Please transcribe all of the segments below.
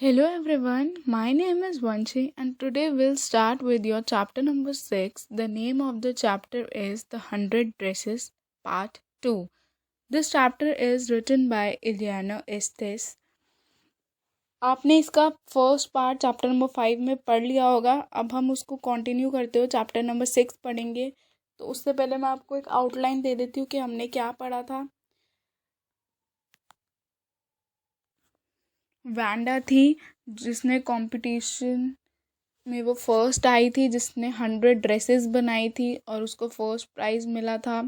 Hello everyone, my name is Vanshi and today we'll start with your chapter number 6. The name of the chapter is The 100 Dresses Part 2. This chapter is written by Ileana Estes. आपने इसका first part chapter number 5 में पढ़ लिया होगा. अब हम उसको continue करते हुए चैप्टर नंबर 6 पढ़ेंगे. तो उससे पहले मैं आपको एक आउटलाइन दे देती हूँ कि हमने क्या पढ़ा था. वैंडा थी जिसने कंपटीशन में वो फर्स्ट आई थी, जिसने 100 ड्रेसेस बनाई थी और उसको फर्स्ट प्राइज़ मिला था.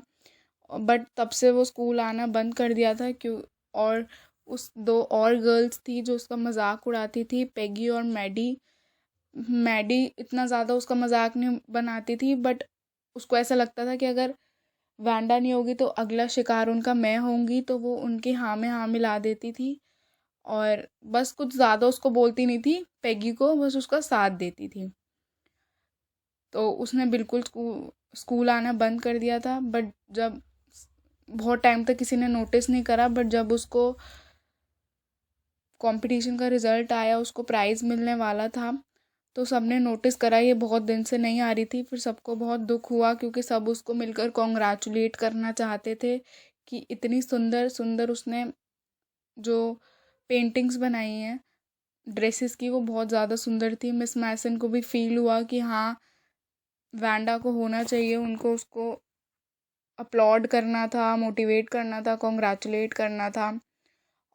बट तब से वो स्कूल आना बंद कर दिया था क्यों. और उस दो और गर्ल्स थी जो उसका मजाक उड़ाती थी, पेगी और मैडी. मैडी इतना ज़्यादा उसका मजाक नहीं बनाती थी, बट उसको ऐसा लगता था कि अगर वैंडा नहीं होगी तो अगला शिकार उनका मैं होंगी, तो वो उनकी हाँ में हाँ मिला देती थी. और बस कुछ ज़्यादा उसको बोलती नहीं थी पेगी को, बस उसका साथ देती थी. तो उसने बिल्कुल स्कूल आना बंद कर दिया था. बट जब बहुत टाइम तक किसी ने नोटिस नहीं करा, बट जब उसको कंपटीशन का रिज़ल्ट आया, उसको प्राइज़ मिलने वाला था, तो सबने नोटिस करा ये बहुत दिन से नहीं आ रही थी. फिर सबको बहुत दुख हुआ क्योंकि सब उसको मिलकर कॉन्ग्रेचुलेट करना चाहते थे कि इतनी सुंदर सुंदर उसने जो पेंटिंग्स बनाई हैं ड्रेसेस की, वो बहुत ज़्यादा सुंदर थी. मिस मैसन को भी फील हुआ कि हाँ, वैंडा को होना चाहिए, उनको उसको अपलॉड करना था, मोटिवेट करना था, कॉन्ग्रेचुलेट करना था.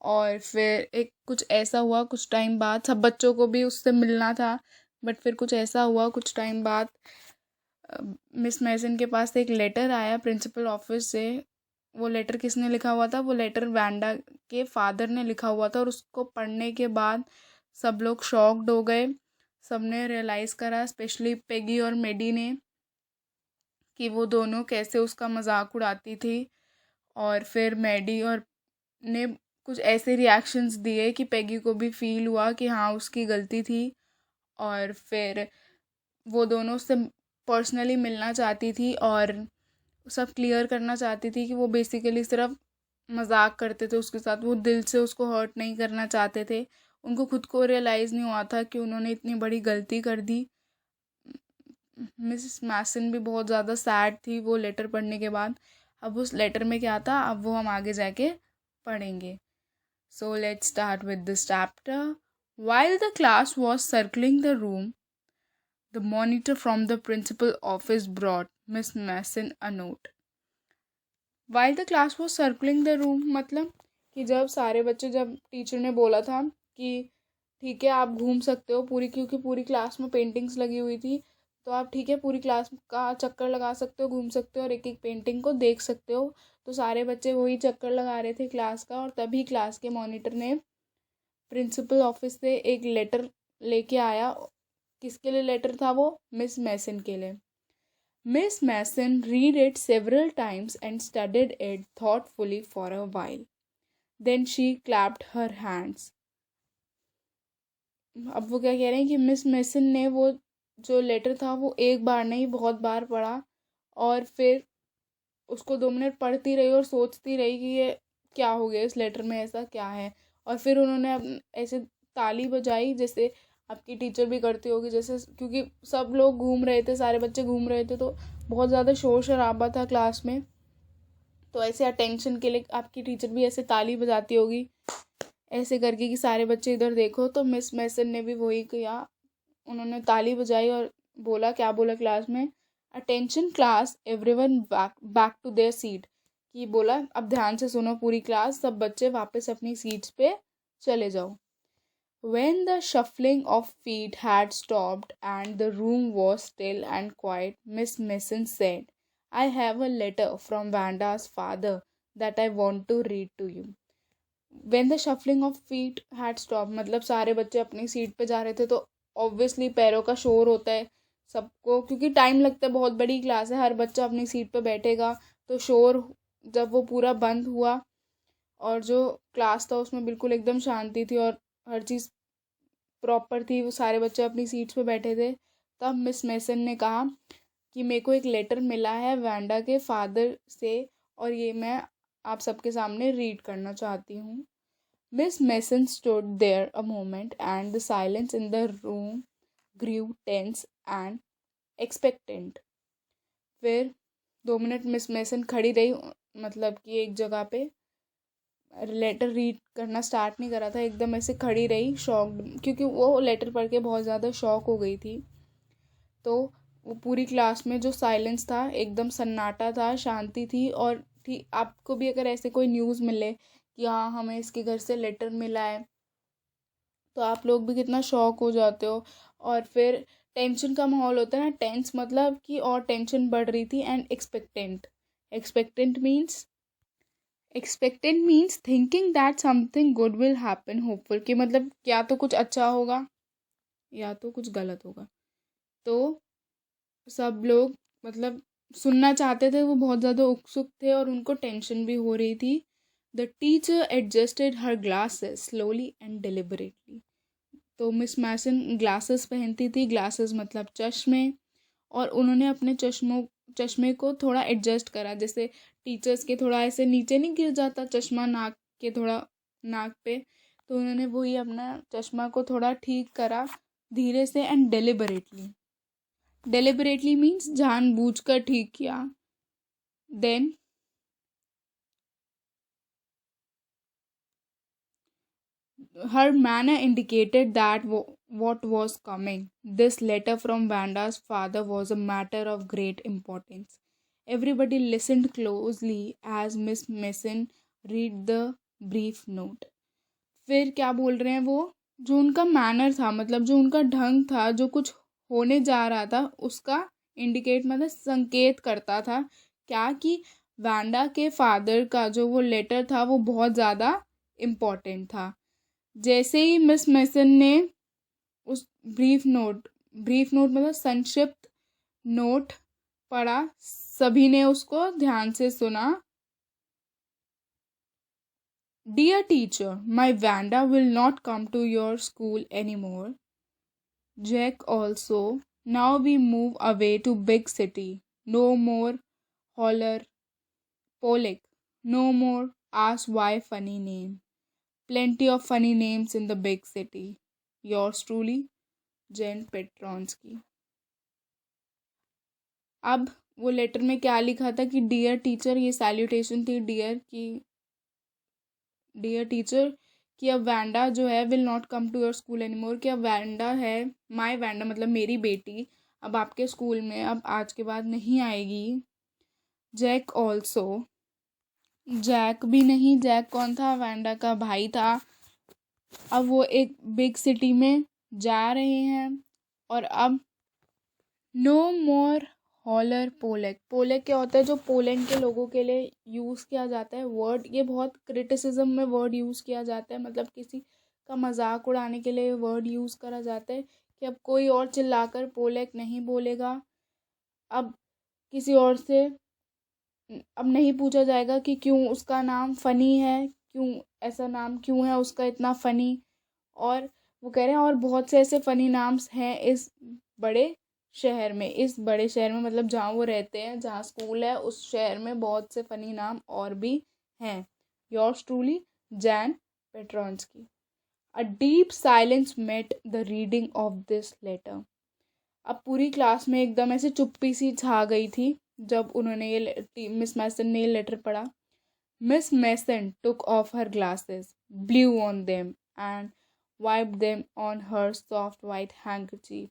और फिर एक कुछ ऐसा हुआ, कुछ टाइम बाद सब बच्चों को भी उससे मिलना था. बट फिर कुछ ऐसा हुआ, कुछ टाइम बाद मिस मैसन के पास एक लेटर आया प्रिंसिपल ऑफिस से. वो लेटर किसने लिखा हुआ था? वो लेटर वैंडा के फादर ने लिखा हुआ था. और उसको पढ़ने के बाद सब लोग शॉक्ड हो गए. सबने रियलाइज़ करा, स्पेशली पेगी और मेडी ने, कि वो दोनों कैसे उसका मजाक उड़ाती थी. और फिर मैडी और ने कुछ ऐसे रिएक्शंस दिए कि पेगी को भी फील हुआ कि हाँ, उसकी गलती थी. और फिर वो दोनों उससे पर्सनली मिलना चाहती थी और सब क्लियर करना चाहती थी कि वो बेसिकली सिर्फ मजाक करते थे उसके साथ, वो दिल से उसको हर्ट नहीं करना चाहते थे. उनको खुद को रियलाइज़ नहीं हुआ था कि उन्होंने इतनी बड़ी गलती कर दी. मिसेस मैसन भी बहुत ज़्यादा सैड थी वो लेटर पढ़ने के बाद. अब उस लेटर में क्या था, अब वो हम आगे जाके पढ़ेंगे. सो let's start with this chapter. While the class was circling the room, the monitor from the principal office brought Miss Mason a note. While the class was circling the room मतलब कि जब सारे बच्चे, जब टीचर ने बोला था कि ठीक है आप घूम सकते हो पूरी, क्योंकि पूरी क्लास में पेंटिंग्स लगी हुई थी, तो आप ठीक है पूरी क्लास का चक्कर लगा सकते हो, घूम सकते हो और एक एक पेंटिंग को देख सकते हो. तो सारे बच्चे वही चक्कर लगा रहे थे क्लास का. और तभी क्लास के मॉनिटर ने प्रिंसिपल ऑफिस से एक लेटर लेके आया. किसके लिए लेटर था वो? मिस मैसन के लिए. Miss Mason read it several times and studied it thoughtfully for a while. Then she clapped her hands. अब वो क्या कह रहे हैं कि मिस मैसन ने वो जो लेटर था वो एक बार नहीं बहुत बार पढ़ा. और फिर उसको 2 मिनट पढ़ती रही और सोचती रही कि ये क्या हो गया, इस लेटर में ऐसा क्या है. और फिर उन्होंने ऐसे ताली बजाई जैसे आपकी टीचर भी करती होगी, जैसे क्योंकि सब लोग घूम रहे थे, सारे बच्चे घूम रहे थे, तो बहुत ज़्यादा शोर शराबा था क्लास में. तो ऐसे अटेंशन के लिए आपकी टीचर भी ऐसे ताली बजाती होगी ऐसे करके कि सारे बच्चे इधर देखो. तो मिस मैसन ने भी वही किया, उन्होंने ताली बजाई और बोला, क्या बोला क्लास में? Attention class, everyone back back to their seat. कि बोला अब ध्यान से सुनो पूरी क्लास, सब बच्चे वापस अपनी सीट्स पे चले जाओ. When the shuffling of feet had stopped and the room was still and quiet, Miss Mason said, I have a letter from Vanda's father that I want to read to you. When the shuffling of feet had stopped मतलब सारे बच्चे अपनी seat पे जा रहे थे, तो obviously पैरों का शोर होता है सबको, क्योंकि टाइम लगता है, बहुत बड़ी क्लास है, हर बच्चा अपनी सीट पे बैठेगा. तो शोर जब वो पूरा बंद हुआ और जो क्लास था उसमें बिल्कुल एकदम शांति थी और हर चीज़ प्रॉपर थी, वो सारे बच्चे अपनी सीट्स पे बैठे थे, तब मिस मैसन ने कहा कि मेरे को एक लेटर मिला है वैंडा के फादर से और ये मैं आप सबके सामने रीड करना चाहती हूँ. Miss Mason stood there a moment, and the silence in the room grew tense and expectant. फिर 2 मिनट मिस मेसन खड़ी रही, मतलब कि एक जगह पे लेटर रीड करना स्टार्ट नहीं करा था, एकदम ऐसे खड़ी रही शॉक्ड, क्योंकि वो लेटर पढ़ के बहुत ज़्यादा शॉक हो गई थी। तो वो पूरी क्लास में जो साइलेंस था, एकदम सन्नाटा था, शांति थी। और ठीक आपको भी अगर ऐसे कोई न्यूज़ मिले कि हाँ हमें इसके घर से लेटर मिला है, तो आप लोग भी कितना शॉक हो जाते हो। और फिर टेंशन का माहौल होता है ना, टेंस मतलब कि और टेंशन बढ़ रही थी। And expectant, expectant means expectant means thinking that something good will happen, hopeful कि मतलब क्या तो कुछ अच्छा होगा या तो कुछ गलत होगा। तो सब लोग मतलब सुनना चाहते थे, वो बहुत ज़्यादा उत्सुक थे और उनको टेंशन भी हो रही थी। The teacher adjusted her glasses slowly and deliberately. तो मिस मैसन ग्लासेस पहनती थी, ग्लासेस मतलब चश्मे, और उन्होंने अपने चश्मे को थोड़ा एडजस्ट करा, जैसे टीचर्स के थोड़ा ऐसे नीचे नहीं गिर जाता चश्मा नाक के थोड़ा नाक पे, तो उन्होंने वही अपना चश्मा को थोड़ा ठीक करा धीरे से एंड डेलिबरेटली। डेलिबरेटली मीन्स जानबूझकर ठीक किया। Then her manner indicated that what was coming. This letter from Vanda's father was a matter of great importance. Everybody listened closely as Miss Mason read the brief note. फिर क्या बोल रहे हैं वो, जो उनका मैनर था, मतलब जो उनका ढंग था, जो कुछ होने जा रहा था उसका इंडिकेट मतलब संकेत करता था क्या, कि वैंडा के फादर का जो वो लेटर था वो बहुत ज़्यादा इम्पोर्टेंट था। जैसे ही मिस मेसन ने उस ब्रीफ नोट मतलब संक्षिप्त नोट पढ़ा, सभी ने उसको ध्यान से सुना। Dear teacher, my Wanda will not come to your school any more. Jake also, now we move away to big city. No more holler Polack, no more ask why funny name. Plenty of funny names in the big city. Yours truly, Jen Petronsky. अब वो letter में क्या लिखा था कि dear teacher, ये salutation थी dear की, डियर टीचर, कि अब वैंडा जो है will not come to your school any more, कि अब वैंडा है, माई वैंडा मतलब मेरी बेटी, अब आपके स्कूल में अब आज के बाद नहीं आएगी। जैक ऑल्सो, जैक भी नहीं, जैक कौन था, वैंडा का भाई था। अब वो एक बिग सिटी में जा रहे हैं, और अब नो मोर हॉलर पोलैक। पोलैक क्या होता है, जो पोलैंड के लोगों के लिए यूज़ किया जाता है वर्ड, ये बहुत क्रिटिसिज्म में वर्ड यूज़ किया जाता है, मतलब किसी का मजाक उड़ाने के लिए वर्ड यूज़ करा जाता है कि अब कोई और चिल्लाकर पोलैक नहीं बोलेगा। अब किसी और से अब नहीं पूछा जाएगा कि क्यों उसका नाम फ़नी है, क्यों ऐसा नाम क्यों है उसका इतना फ़नी। और वो कह रहे हैं और बहुत से ऐसे फ़नी नाम्स हैं इस बड़े शहर में, इस बड़े शहर में मतलब जहाँ वो रहते हैं, जहाँ स्कूल है, उस शहर में बहुत से फ़नी नाम और भी हैं। Yours truly, Jan Petronski. A deep silence met the reading of this letter. अब पूरी क्लास में एकदम ऐसे चुप्पी सी छा गई थी जब उन्होंने ये मिस मैसन ने ये लेटर पढ़ा। Miss Mason took off her glasses, blew on them and wiped them on her soft white handkerchief.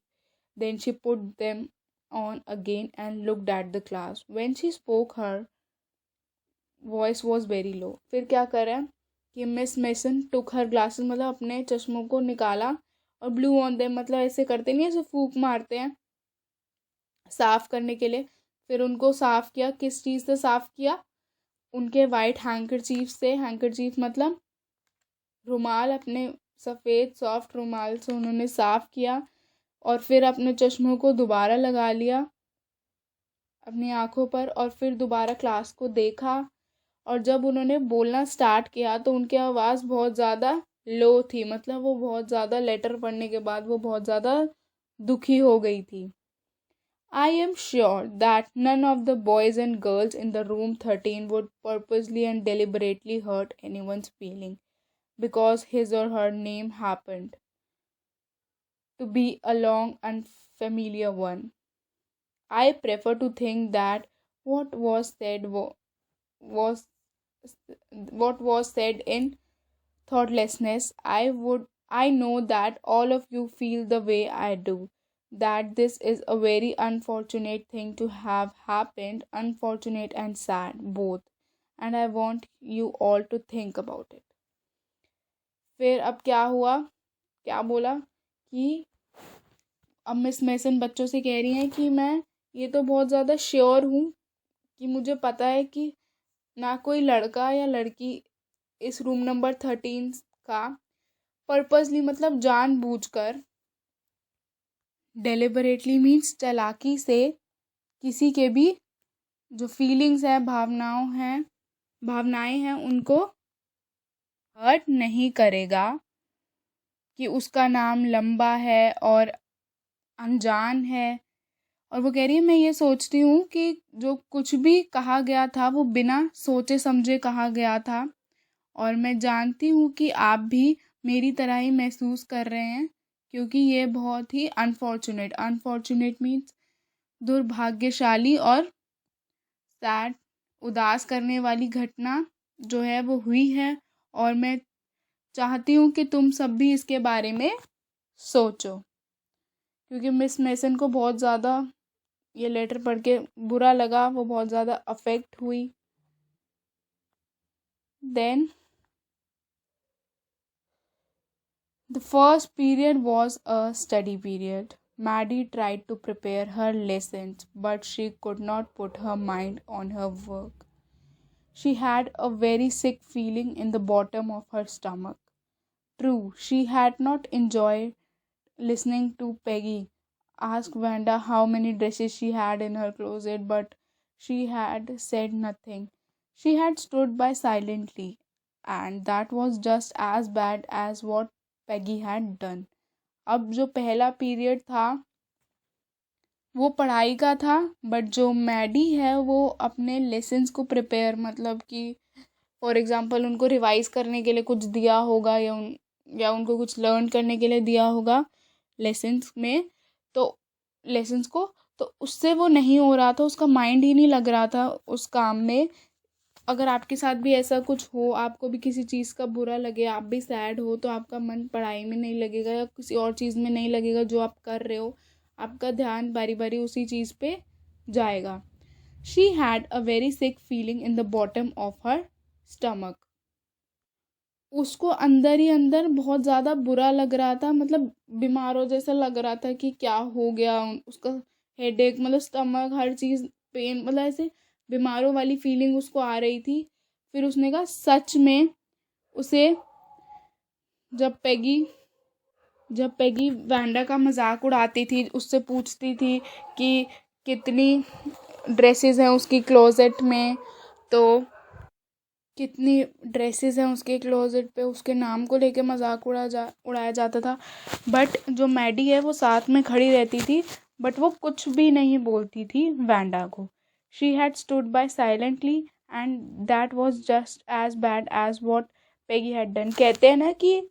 Then she put them on again and looked at the class. When she spoke, her voice was very low. फिर क्या करें कि miss mason टुक हर glasses मतलब अपने चश्मों को निकाला, और ब्लू ऑन देम मतलब ऐसे करते नहीं, ऐसे फूंक मारते हैं साफ करने के लिए। फिर उनको साफ किया, किस चीज़ से साफ किया, उनके वाइट हैंकरचीफ से। हैंकरचीफ मतलब रुमाल, अपने सफ़ेद सॉफ्ट रुमाल से उन्होंने साफ किया, और फिर अपने चश्मों को दोबारा लगा लिया अपनी आँखों पर, और फिर दोबारा क्लास को देखा। और जब उन्होंने बोलना स्टार्ट किया तो उनकी आवाज़ बहुत ज़्यादा लो थी, मतलब वो बहुत ज़्यादा लेटर पढ़ने के बाद वो बहुत ज़्यादा दुखी हो गई थी। I am sure that none of the boys and girls in the room 13 would purposely and deliberately hurt anyone's feeling. because his or her name happened to be a long unfamiliar one. I prefer to think that what was said was what was said in thoughtlessness. I know that all of you feel the way I do. That this is a very unfortunate thing to have happened, unfortunate and sad both. And I want you all to think about it. फिर अब क्या हुआ, क्या बोला कि अब miss mason बच्चों से कह रही हैं कि मैं ये तो बहुत ज़्यादा श्योर हूँ कि मुझे पता है कि ना कोई लड़का या लड़की इस रूम नंबर 13 का पर्पसली मतलब जानबूझकर, डेलिबरेटली मीन्स चालाकी से, किसी के भी जो फीलिंग्स हैं, भावनाएं हैं उनको हर्ट नहीं करेगा, कि उसका नाम लंबा है और अनजान है। और वो कह रही है मैं ये सोचती हूँ कि जो कुछ भी कहा गया था वो बिना सोचे समझे कहा गया था, और मैं जानती हूँ कि आप भी मेरी तरह ही महसूस कर रहे हैं, क्योंकि ये बहुत ही अनफॉर्चुनेट मीन्स दुर्भाग्यशाली और सैड, उदास करने वाली घटना जो है वो हुई है, और मैं चाहती हूँ कि तुम सब भी इसके बारे में सोचो। क्योंकि मिस मेसन को बहुत ज़्यादा ये लेटर पढ़ के बुरा लगा, वो बहुत ज़्यादा अफेक्ट हुई। Then the first period was a study period. Maddie tried to prepare her lessons, but she could not put her mind on her work. She had a very sick feeling in the bottom of her stomach. True, she had not enjoyed listening to Peggy ask Wanda how many dresses she had in her closet, but she had said nothing. She had stood by silently, and that was just as bad as what Peggy had done. अब जो पहला period था वो पढ़ाई का था, but जो Maddie है वो अपने लेसन्स को प्रिपेयर, मतलब कि फॉर एग्जांपल उनको रिवाइज करने के लिए कुछ दिया होगा, या उनको कुछ लर्न करने के लिए दिया होगा लेसन्स में, तो लेसन्स को, तो उससे वो नहीं हो रहा था, उसका माइंड ही नहीं लग रहा था उस काम में। अगर आपके साथ भी ऐसा कुछ हो, आपको भी किसी चीज़ का बुरा लगे, आप भी सैड हो, तो आपका मन पढ़ाई में नहीं लगेगा या किसी और चीज़ में नहीं लगेगा जो आप कर रहे हो, आपका ध्यान बारी बारी उसी चीज़ पे जाएगा। She had a very sick feeling in the bottom of her stomach. उसको अंदर ही अंदर बहुत ज़्यादा बुरा लग रहा था, मतलब बीमारों जैसा लग रहा था कि क्या हो गया उसका, हेडेक, मतलब स्टमक, हर चीज़ पेन, मतलब ऐसे बीमारों वाली फीलिंग उसको आ रही थी। फिर उसने कहा सच में उसे जब पैगी वैंडा का मजाक उड़ाती थी, उससे पूछती थी कि कितनी ड्रेसेस हैं उसकी क्लोजेट में, तो कितनी ड्रेसेस हैं उसके क्लोजेट पे, उसके नाम को लेके मजाक उड़ाया जाता था। बट जो मैडी है वो साथ में खड़ी रहती थी, बट वो कुछ भी नहीं बोलती थी वैंडा को। She had stood by silently and that was just as bad as what Peggy had done. कहते हैं ना कि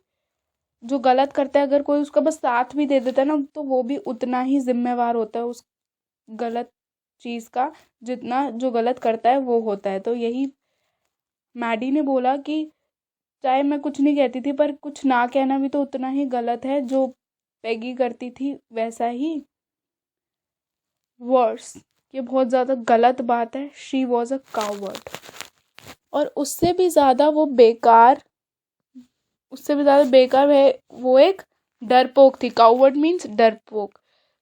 जो गलत करता है अगर कोई उसका बस साथ भी दे देता है ना, तो वो भी उतना ही जिम्मेवार होता है उस गलत चीज़ का, जितना जो गलत करता है वो होता है। तो यही मैडी ने बोला कि चाहे मैं कुछ नहीं कहती थी, पर कुछ ना कहना भी तो उतना ही गलत है, जो पेगी करती थी वैसा ही वर्स। ये बहुत ज़्यादा गलत बात है। She was a coward. और उससे भी ज़्यादा बेकार है, वो एक डरपोक थी। कावर्ड मीन्स डरपोक।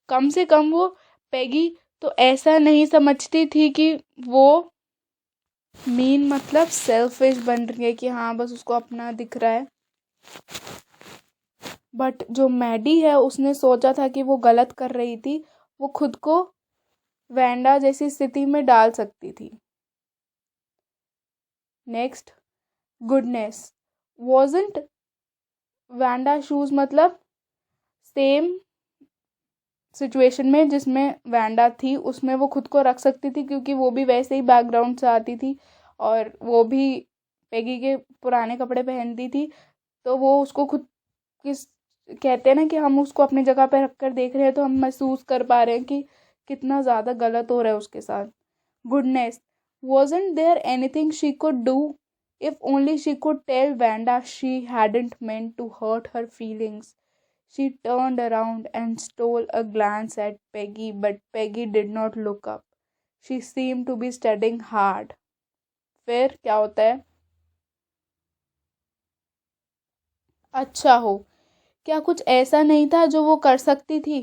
कम से कम वो पेगी तो ऐसा नहीं समझती थी कि वो मीन मतलब सेल्फिश बन रही है, कि हाँ बस उसको अपना दिख रहा है। बट जो मैडी है उसने सोचा था कि वो गलत कर रही थी, वो खुद को वैंडा जैसी स्थिति में डाल सकती थी। Next, goodness. Wasn't Wanda shoes, मतलब सेम सिचुएशन में जिसमें वैंडा थी उसमें वो खुद को रख सकती थी, क्योंकि वो भी वैसे ही बैकग्राउंड से आती थी और वो भी पेगी के पुराने कपड़े पहनती थी। तो वो उसको खुद किस कहते हैं ना कि हम उसको अपनी जगह पे रख कर देख रहे हैं तो हम महसूस कर पा रहे हैं कि कितना ज़्यादा गलत हो रहा है उसके साथ. Goodness, wasn't there anything she could do? If only she could tell Vanda she hadn't meant to hurt her feelings. She turned around and stole a glance at Peggy, but Peggy did not look up. She seemed to be studying hard. फिर क्या होता है? अच्छा हो. क्या कुछ ऐसा नहीं था जो वो कर सकती थी,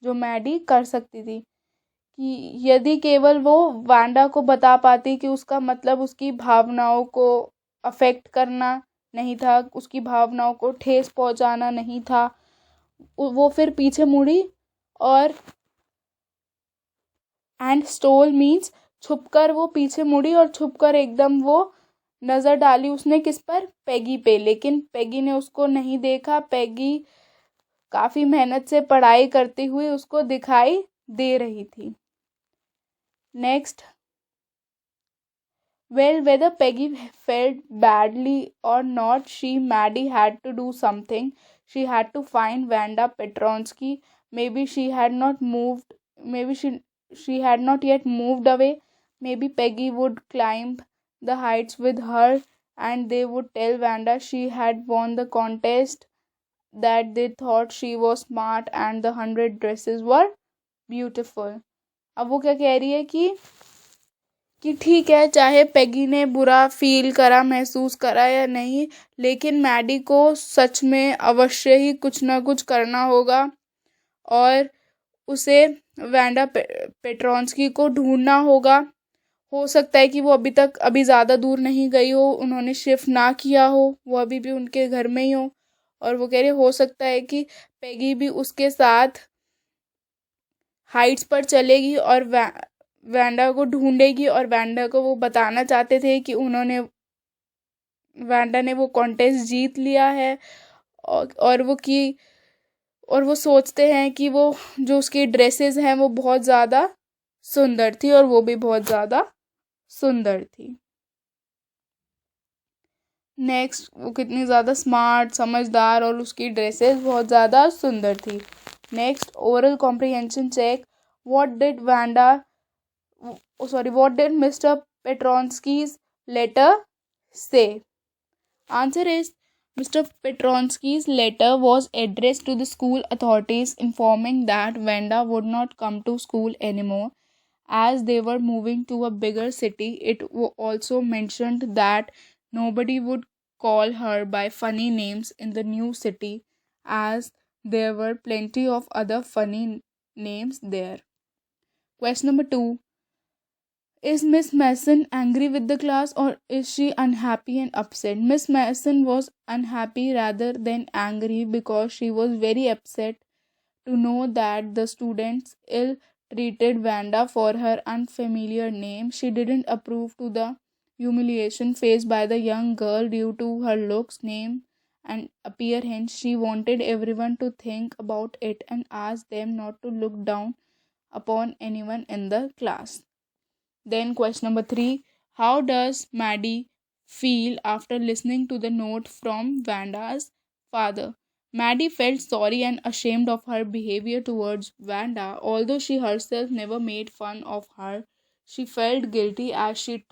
जो मैडी कर सकती थी, कि यदि केवल वो वांडा को बता पाती कि उसका मतलब उसकी भावनाओं को अफेक्ट करना नहीं था, उसकी भावनाओं को ठेस पहुंचाना नहीं था. वो फिर पीछे मुड़ी और एंड स्टोल मीन्स छुपकर वो पीछे मुड़ी और छुपकर एकदम वो नज़र डाली उसने किस पर, पेगी पे. लेकिन पेगी ने उसको नहीं देखा. पेगी काफ़ी मेहनत से पढ़ाई करती हुई उसको दिखाई दे रही थी. Next. Well, whether Peggy felt badly or not, Maddie had to do something. She had to find Vanda Petronsky. Maybe she had not moved. Maybe she had not yet moved away. Maybe Peggy would climb the heights with her, and they would tell Vanda she had won the contest, that they thought she was smart and the 100 dresses were beautiful. अब वो क्या कह रही है कि ठीक है, चाहे पेगी ने बुरा फील करा, महसूस करा या नहीं, लेकिन मैडी को सच में अवश्य ही कुछ ना कुछ करना होगा और उसे वैंडा पेट्रॉन्स्की को ढूंढना होगा. हो सकता है कि वो अभी ज़्यादा दूर नहीं गई हो, उन्होंने शिफ्ट ना किया हो, वो अभी भी उनके घर में ही हो. और वो कह रही हो सकता है कि पेगी भी उसके साथ हाइट्स पर चलेगी और वैंडा को ढूंढेगी और वैंडा को वो बताना चाहते थे कि वैंडा ने वो कॉन्टेस्ट जीत लिया है. और वो सोचते हैं कि वो जो उसकी ड्रेसेस हैं वो बहुत ज़्यादा सुंदर थी और वो भी बहुत ज़्यादा सुंदर थी. नेक्स्ट. वो कितनी ज़्यादा स्मार्ट, समझदार और उसकी ड्रेसेस बहुत ज़्यादा सुंदर थी. Next. Oral comprehension check. What did Mr. Petronsky's letter say? Answer is, Mr. Petronsky's letter was addressed to the school authorities informing that Vanda would not come to school anymore as they were moving to a bigger city. It also mentioned that nobody would call her by funny names in the new city as there were plenty of other funny names there. Question number 2. Is Miss Mason angry with the class or is she unhappy and upset? Miss Mason was unhappy rather than angry because she was very upset to know that the students ill treated Vanda for her unfamiliar name. She didn't approve to the humiliation faced by the young girl due to her looks, name, and appearance. She wanted everyone to think about it and ask them not to look down upon anyone in the class. Then question number 3. How does Maddie feel after listening to the note from Vanda's father? Maddie felt sorry and ashamed of her behavior towards Vanda. Although she herself never made fun of her, she felt guilty as she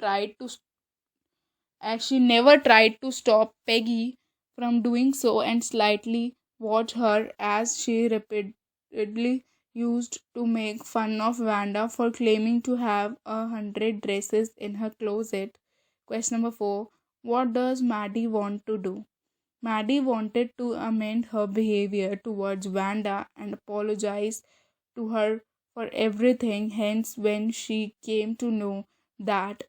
never tried to stop Peggy from doing so and slightly watched her as she repeatedly used to make fun of Vanda for claiming to have 100 dresses in her closet. Question number 4. What does Maddie want to do? Maddie wanted to amend her behavior towards Vanda and apologize to her for everything. Hence, when she came to know that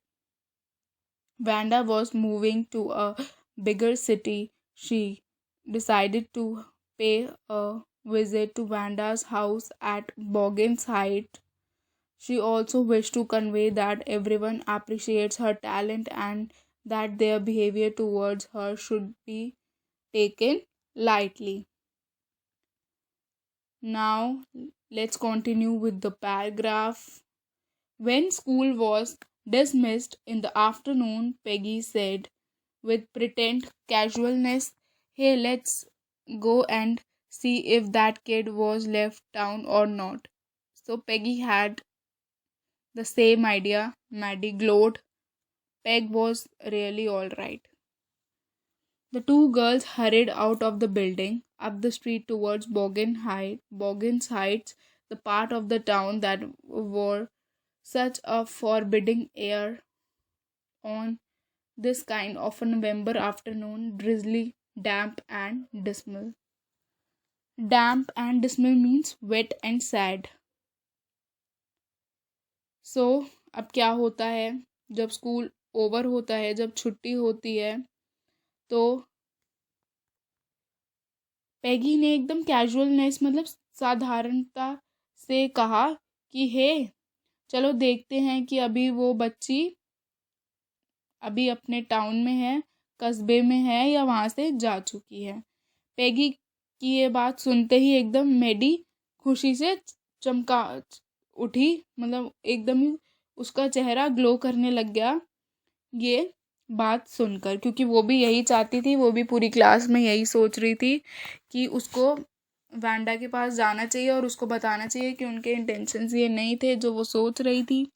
Vanda was moving to a bigger city, she decided to pay a visit to Vanda's house at Boggin's Height. She also wished to convey that everyone appreciates her talent and that their behavior towards her should be taken lightly. Now, let's continue with the paragraph. When school was dismissed in the afternoon, Peggy said with pretend casualness, Hey, let's go and see if that kid was left town or not. So Peggy had the same idea. Maddie glowed. Peg was really all right. The two girls hurried out of the building, up the street towards Boggin's Heights, the part of the town that wore such a forbidding air on this kind of a November afternoon, drizzly, damp, and dismal. Damp and dismal means wet and sad. सो अब क्या होता है, जब school over होता है, जब छुट्टी होती है, तो पैगी ने एकदम कैजुअलनेस मतलब साधारणता से कहा कि हे, चलो देखते हैं कि अभी वो बच्ची अभी अपने टाउन में है, कस्बे में है, या वहाँ से जा चुकी है। पैगी की ये बात सुनते ही एकदम मैडी खुशी से चमका उठी, मतलब एकदम ही उसका चेहरा ग्लो करने लग गया ये बात सुनकर, क्योंकि वो भी यही चाहती थी, वो भी पूरी क्लास में यही सोच रही थी कि उसको वैंडा के पास जाना चाहिए और उसको बताना चाहिए कि उनके इंटेंशंस ये नहीं थे जो वो सोच रही थी,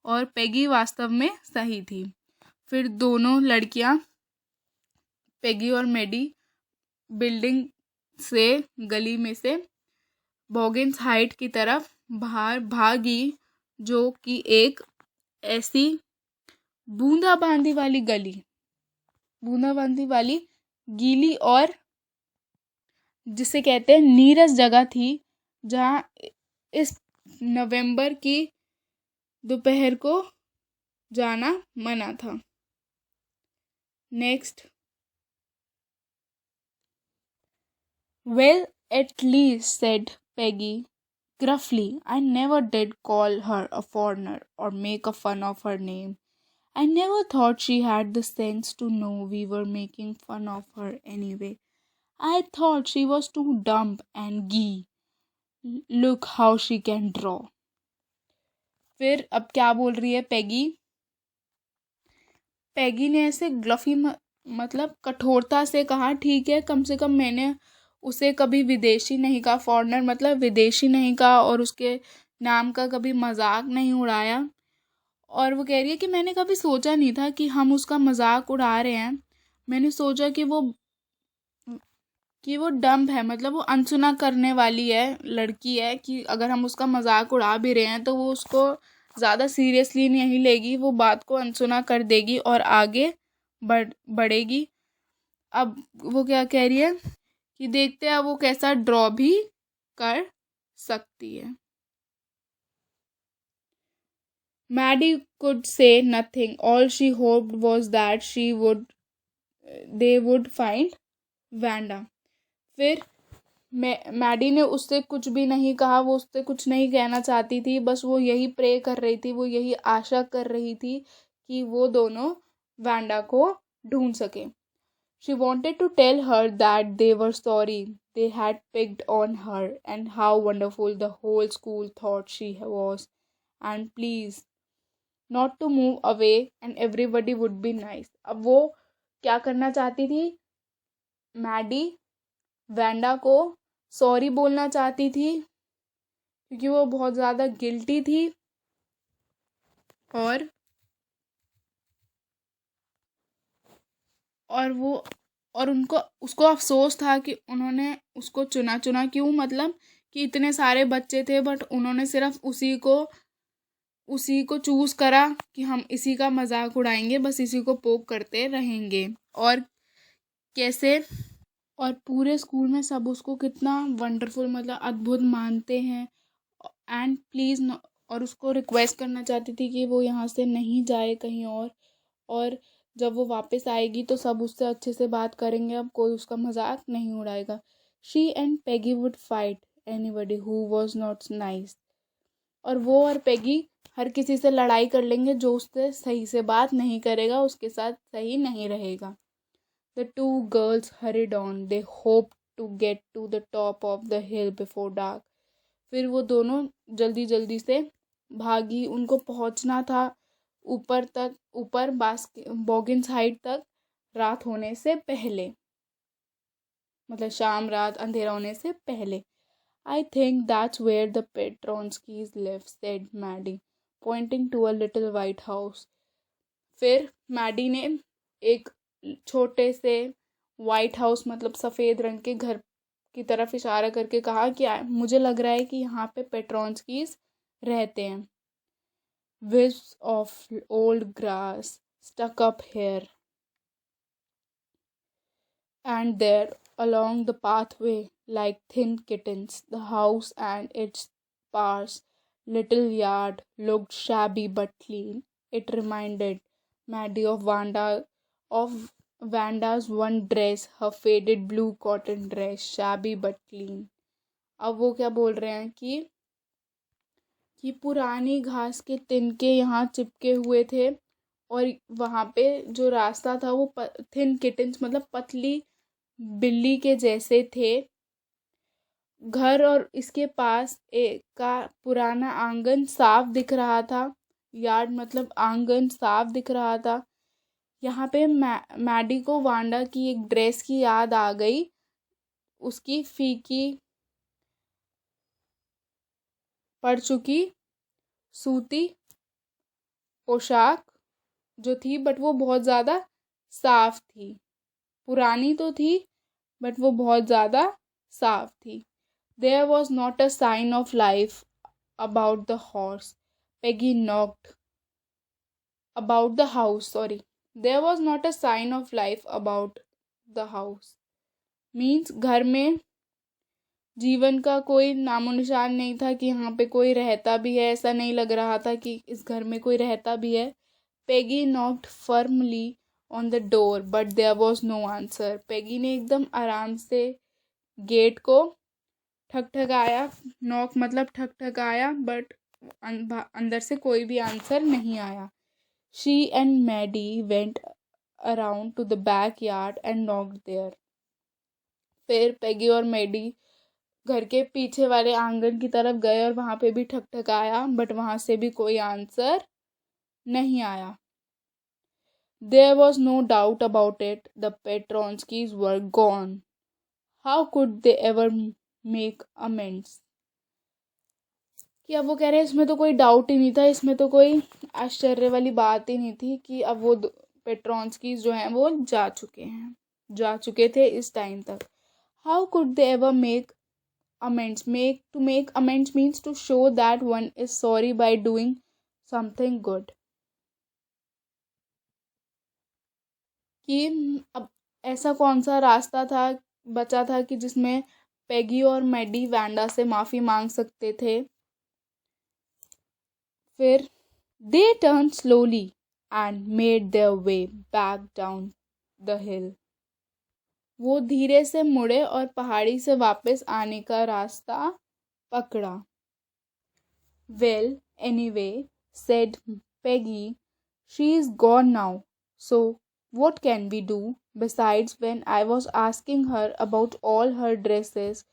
और पैगी वास्तव में सही थी। फिर दोनों लड़कियां, पैगी और मैडी, बिल्डिंग से, गली में से बॉगिन्स हाइट की तरफ बाहर भागी, जो कि एक ऐसी बूंदाबांदी वाली गली, बूंदाबांदी वाली गीली और जिसे कहते हैं नीरस जगह थी, जहाँ इस नवंबर की दोपहर को जाना मना था। Next. Well, at least, said Peggy gruffly, I never did call her a foreigner or make a fun of her name. I never thought she had the sense to know we were making fun of her anyway. I thought she was too dumb and gee. Look how she can draw. फिर अब क्या बोल रही है पैगी? पैगी ने ऐसे ग्लफी मतलब कठोरता से कहा, ठीक है, कम से कम मैंने उसे कभी विदेशी नहीं कहा, फॉरेनर मतलब विदेशी नहीं कहा, और उसके नाम का कभी मजाक नहीं उड़ाया। और वो कह रही है कि मैंने कभी सोचा नहीं था कि हम उसका मजाक उड़ा रहे हैं। मैंने सोचा कि वो डम्ब है, मतलब वो अनसुना करने वाली है, लड़की है, कि अगर हम उसका मजाक उड़ा भी रहे हैं तो वो उसको ज़्यादा सीरियसली नहीं लेगी, वो बात को अनसुना कर देगी और आगे बढ़ेगी। अब वो क्या कह रही है कि देखते हैं वो कैसा ड्रॉ भी कर सकती है। Maddie could say nothing. All she hoped was that they would find Vanda. फिर मैडी ने उससे कुछ भी नहीं कहा, वो उससे कुछ नहीं कहना चाहती थी, बस वो यही प्रे कर रही थी, वो यही आशा कर रही थी कि वो दोनों वैंडा को ढूंढ सके। She wanted to tell her that they were sorry they had picked on her and how wonderful the whole school thought she was, and please not to move away and everybody would be nice. अब वो क्या करना चाहती थी? Maddie Wanda को sorry बोलना चाहती थी, क्योंकि वो बहुत ज़्यादा गिल्टी थी, और उनको उसको अफसोस था कि उन्होंने उसको चुना क्यों, मतलब कि इतने सारे बच्चे थे बट उन्होंने सिर्फ उसी को चूज़ करा कि हम इसी का मजाक उड़ाएंगे, बस इसी को पोक करते रहेंगे। और कैसे, और पूरे स्कूल में सब उसको कितना वंडरफुल मतलब अद्भुत मानते हैं, एंड प्लीज़ और उसको रिक्वेस्ट करना चाहती थी कि वो यहाँ से नहीं जाए कहीं और जब वो वापस आएगी तो सब उससे अच्छे से बात करेंगे, अब कोई उसका मजाक नहीं उड़ाएगा। She and Peggy would fight anybody who was not nice. और वो और पैगी हर किसी से लड़ाई कर लेंगे जो उससे सही से बात नहीं करेगा, उसके साथ सही नहीं रहेगा। The two girls hurried on. They hoped to get to the top of the hill before dark. फिर वो दोनों जल्दी जल्दी से भागी, उनको पहुंचना था ऊपर बॉगिन्स हाइट तक रात होने से पहले। मतलब शाम रात अंधेरा होने से पहले। I think that's where the Petronskis live, said Maddie, pointing to a little white house. फिर मैडी ने एक छोटे से वाइट हाउस मतलब सफ़ेद रंग के घर की तरफ इशारा करके कहा कि मुझे लग रहा है कि यहाँ पे पेट्रॉन्स्कीज रहते हैं. Wisps of old grass stuck up here and there along the pathway like thin kittens. The house and its sparse little yard looked shabby but clean. It reminded Maddie of Vanda's one dress, her faded blue cotton dress, shabby but clean. अब वो क्या बोल रहे हैं कि पुरानी घास के तिनके यहाँ चिपके हुए थे और वहाँ पे जो रास्ता था वो थिन किटन्स मतलब पतली बिल्ली के जैसे थे. घर और इसके पास एक का पुराना आंगन साफ दिख रहा था. यार्ड मतलब आंगन साफ दिख रहा था. यहाँ पे मैडी को वांडा की एक ड्रेस की याद आ गई. उसकी फीकी पड़ चुकी सूती पोशाक जो थी बट वो बहुत ज़्यादा साफ थी. पुरानी तो थी बट वो बहुत ज़्यादा साफ थी. There was not a sign of life about the horse. Peggy knocked about the house. Sorry. There was not a sign of life about the house. Means घर में जीवन का कोई नामो निशान नहीं था कि यहाँ पे कोई रहता भी है. ऐसा नहीं लग रहा था कि इस घर में कोई रहता भी है. Peggy knocked firmly on the door but there was no answer. Peggy ने एकदम आराम से गेट को ठकठकाया. नॉक मतलब ठकठकाया बट अंदर से कोई भी आंसर नहीं आया. She and Maddie went around to the backyard and knocked there. फिर पेगी और मैडी घर के पीछे वाले आंगन की तरफ गए और वहाँ पे भी ठकठकाया बट वहाँ से भी कोई आंसर नहीं आया. There was no doubt about it. The Petronskis were gone. How could they ever make amends? कि अब वो कह रहे हैं इसमें तो कोई डाउट ही नहीं था. इसमें तो कोई आश्चर्य वाली बात ही नहीं थी कि अब वो पेट्रॉन्स्कीज जो हैं वो जा चुके थे इस टाइम तक. How could they ever make amends? To make amends means to show that one is sorry by doing something good. कि अब ऐसा कौन सा रास्ता बचा था कि जिसमें पेगी और मैडी वैंडा से माफ़ी मांग सकते थे. फिर they turned slowly and made their way back down the hill. वो धीरे से मुड़े और पहाड़ी से वापस आने का रास्ता पकड़ा. Well, anyway, said Peggy, she is gone now. So what can we do? Besides, when I was asking her about all her dresses,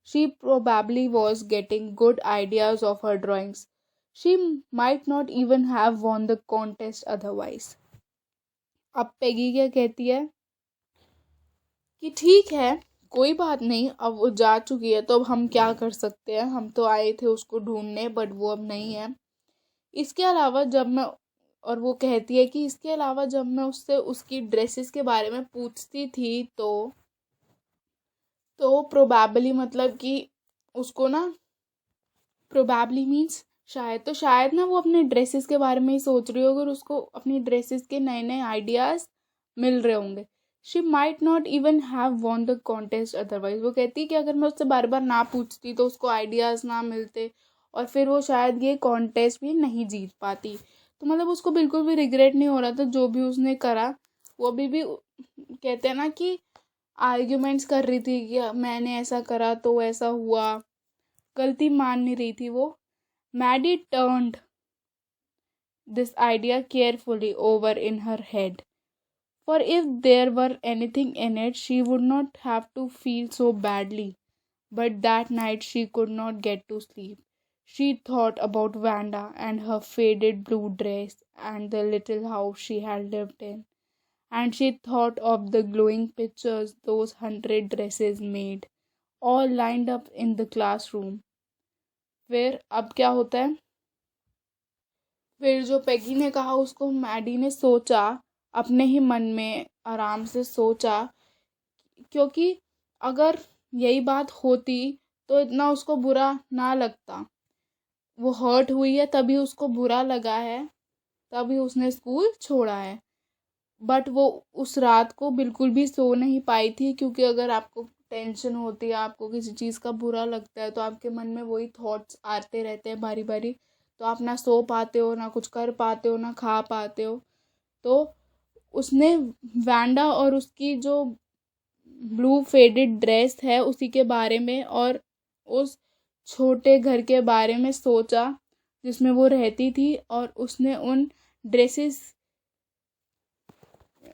she probably was getting good ideas of her drawings. She might not even have won the contest otherwise. अब Peggy क्या कहती है कि ठीक है कोई बात नहीं. अब वो जा चुकी है तो अब हम क्या कर सकते हैं. हम तो आए थे उसको ढूंढने बट वो अब नहीं है. इसके अलावा और वो कहती है कि इसके अलावा जब मैं उससे उसकी ड्रेसेस के बारे में पूछती थी तो प्रोबेबली मतलब कि उसको ना प्रोबेबली मीन्स शायद ना वो अपने ड्रेसेस के बारे में ही सोच रही होगी और उसको अपनी ड्रेसेस के नए नए आइडियाज़ मिल रहे होंगे. She might not even have won the contest otherwise. वो कहती है कि अगर मैं उससे बार बार ना पूछती तो उसको आइडियाज़ ना मिलते और फिर वो शायद ये कॉन्टेस्ट भी नहीं जीत पाती. तो मतलब उसको बिल्कुल भी रिग्रेट नहीं हो रहा था जो भी उसने करा. वो अभी भी कहते हैं ना कि आर्ग्यूमेंट्स कर रही थी कि मैंने ऐसा करा तो ऐसा हुआ. गलती मान नहीं रही थी वो. Maddie turned this idea carefully over in her head. For if there were anything in it, she would not have to feel so badly. But that night she could not get to sleep. She thought about Vanda and her faded blue dress and the little house she had lived in. and she thought of the glowing pictures those 100 dresses made, all lined up in the classroom. फिर अब क्या होता है? फिर जो Peggy ने कहा उसको मैडी ने सोचा, अपने ही मन में आराम से सोचा, क्योंकि अगर यही बात होती तो इतना उसको बुरा ना लगता। वो हर्ट हुई है तभी उसको बुरा लगा है, तभी उसने स्कूल छोड़ा है। बट वो उस रात को बिल्कुल भी सो नहीं पाई थी, क्योंकि अगर आपको टेंशन होती है, आपको किसी चीज़ का बुरा लगता है, तो आपके मन में वही थॉट्स आते रहते हैं बारी बारी। तो आप ना सो पाते हो, ना कुछ कर पाते हो, ना खा पाते हो। तो उसने वैंडा और उसकी जो ब्लू फेडेड ड्रेस है उसी के बारे में और उस छोटे घर के बारे में सोचा जिसमें वो रहती थी। और उसने उन ड्रेसेस,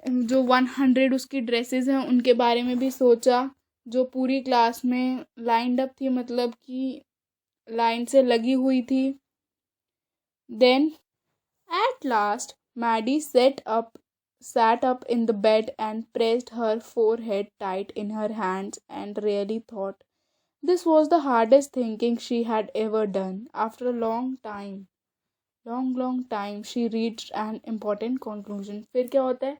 जो 100 उसकी ड्रेसेस हैं उनके बारे में भी सोचा, जो पूरी क्लास में लाइंड अप थी, मतलब कि लाइन से लगी हुई थी। Then at last Maddie sat up in the bed and pressed her forehead tight in her hands and really thought this was the hardest thinking she had ever done. After a long time, she reached an important conclusion. फिर क्या होता है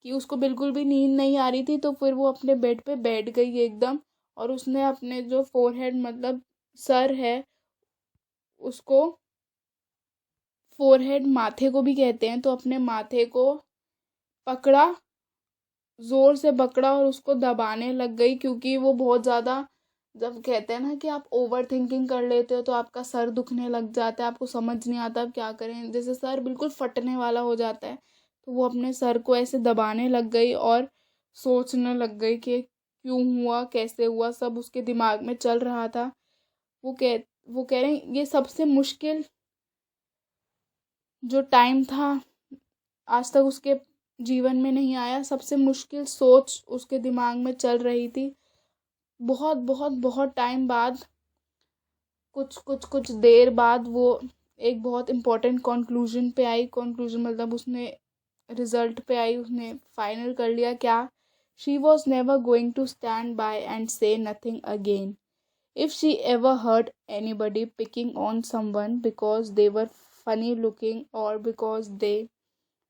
कि उसको बिल्कुल भी नींद नहीं आ रही थी, तो फिर वो अपने बेड पे बैठ गई एकदम, और उसने अपने जो फोरहेड, मतलब सर है उसको, फोरहेड माथे को भी कहते हैं, तो अपने माथे को पकड़ा, ज़ोर से पकड़ा और उसको दबाने लग गई, क्योंकि वो बहुत ज़्यादा, जब कहते हैं ना कि आप ओवर थिंकिंग कर लेते हो तो आपका सर दुखने लग जाता है, आपको समझ नहीं आता आप क्या करें, जैसे सर बिल्कुल फटने वाला हो जाता है। तो वो अपने सर को ऐसे दबाने लग गई और सोचने लग गई कि क्यों हुआ, कैसे हुआ, सब उसके दिमाग में चल रहा था। वो कह रहे हैं ये सबसे मुश्किल जो टाइम था आज तक उसके जीवन में नहीं आया, सबसे मुश्किल सोच उसके दिमाग में चल रही थी। बहुत बहुत बहुत टाइम बाद, कुछ देर बाद वो एक बहुत इम्पोर्टेंट कंक्लूजन पे आई। कंक्लूजन मतलब उसने रिजल्ट पे आई, उसने फाइनल कर लिया क्या? She was never going to stand by and say nothing again. If she ever heard anybody picking on someone because they were funny looking or because they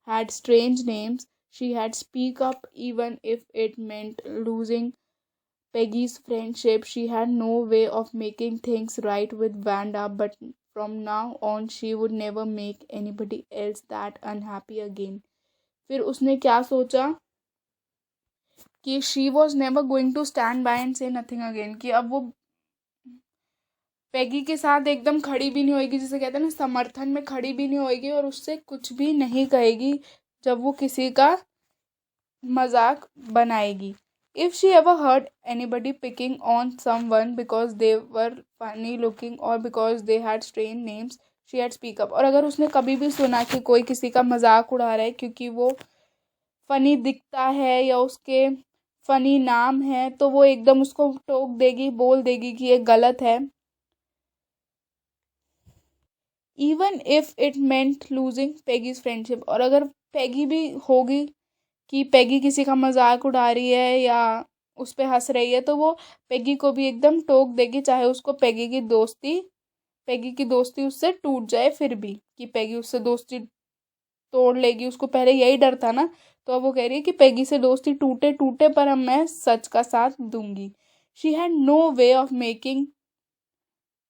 had strange names, she had speak up even if it meant losing Peggy's friendship. She had no way of making things right with Vanda, but from now on she would never make anybody else that unhappy again. फिर उसने क्या सोचा कि she was never going to stand by and say nothing again, कि अब वो पैगी के साथ एकदम खड़ी भी नहीं होएगी, जिसे कहते हैं ना समर्थन में खड़ी भी नहीं होएगी, और उससे कुछ भी नहीं कहेगी जब वो किसी का मजाक बनाएगी। If she ever heard anybody picking on someone because they were funny looking और because they had strange names, she had speak up. और अगर उसने कभी भी सुना कि कोई किसी का मजाक उड़ा रहा है क्योंकि वो फनी दिखता है या उसके फनी नाम है, तो वो एकदम उसको टोक देगी, बोल देगी कि ये गलत है। Even if it meant losing Peggy's friendship, और अगर पेगी भी होगी कि पेगी किसी का मजाक उड़ा रही है या उस पर हंस रही है, तो वो पेगी को भी एकदम टोक देगी, चाहे उसको पेगी की दोस्ती उससे टूट जाए, फिर भी कि पेगी उससे दोस्ती तोड़ लेगी। उसको पहले यही डर था ना, तो अब वो कह रही है कि पेगी से दोस्ती टूटे टूटे पर अब मैं सच का साथ दूंगी। She had no way of making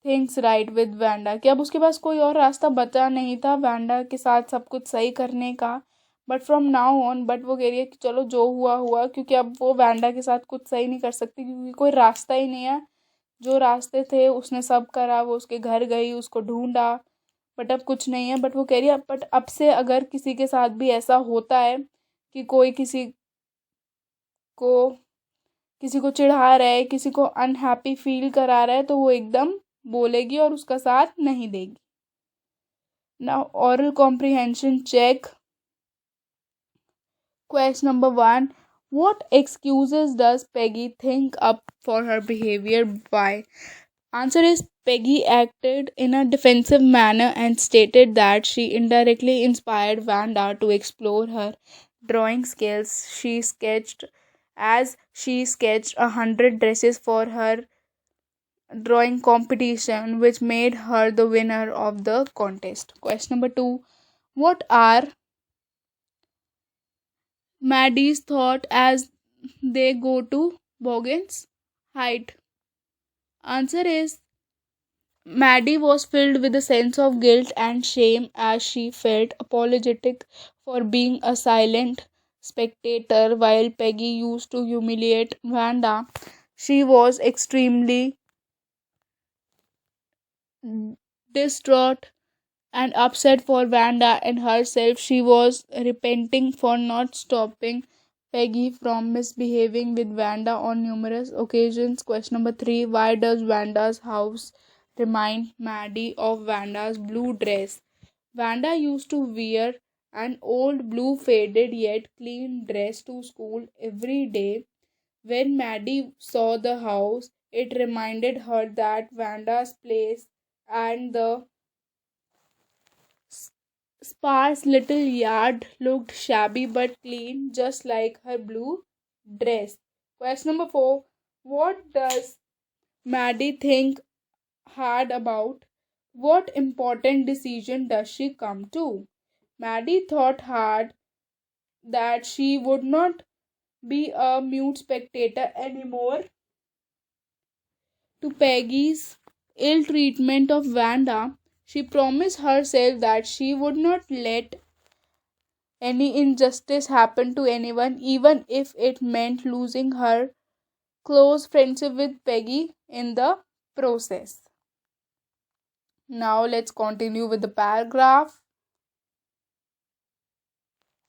things right with Wanda, कि अब उसके पास कोई और रास्ता बचा नहीं था वैंडा के साथ सब कुछ सही करने का। But from now on, but वो कह रही है कि चलो जो हुआ हुआ, क्योंकि अब वो वैंडा के साथ कुछ सही नहीं कर सकती, क्योंकि कोई रास्ता ही नहीं है। जो रास्ते थे उसने सब करा, वो उसके घर गई, उसको ढूंढा, बट अब कुछ नहीं है। बट वो कह रही है बट अब से अगर किसी के साथ भी ऐसा होता है कि कोई को किसी को चिढ़ा रहा है, किसी को अनहैप्पी फील करा रहा है, तो वो एकदम बोलेगी और उसका साथ नहीं देगी। Now oral comprehension check. Question number 1. What excuses does Peggy think up for her behavior? Why? Answer is Peggy acted in a defensive manner and stated that she indirectly inspired Vanda to explore her drawing skills. She sketched 100 dresses for her drawing competition, which made her the winner of the contest. Question number 2. What are Maddie's thought as they go to Boggin's height? Answer is Maddie was filled with a sense of guilt and shame as she felt apologetic for being a silent spectator while Peggy used to humiliate Vanda. She was extremely distraught and upset for Vanda and herself. She was repenting for not stopping Peggy from misbehaving with Vanda on numerous occasions. Question number 3. Why does Vanda's house remind Maddie of Vanda's blue dress? Vanda used to wear an old blue faded yet clean dress to school every day. When Maddie saw the house, it reminded her that Vanda's place and the sparse little yard looked shabby but clean, just like her blue dress. Question number 4. What does Maddie think hard about? What important decision does she come to? Maddie thought hard that she would not be a mute spectator anymore to Peggy's ill treatment of Vanda. She promised herself that she would not let any injustice happen to anyone, even if it meant losing her close friendship with Peggy in the process. Now let's continue with the paragraph.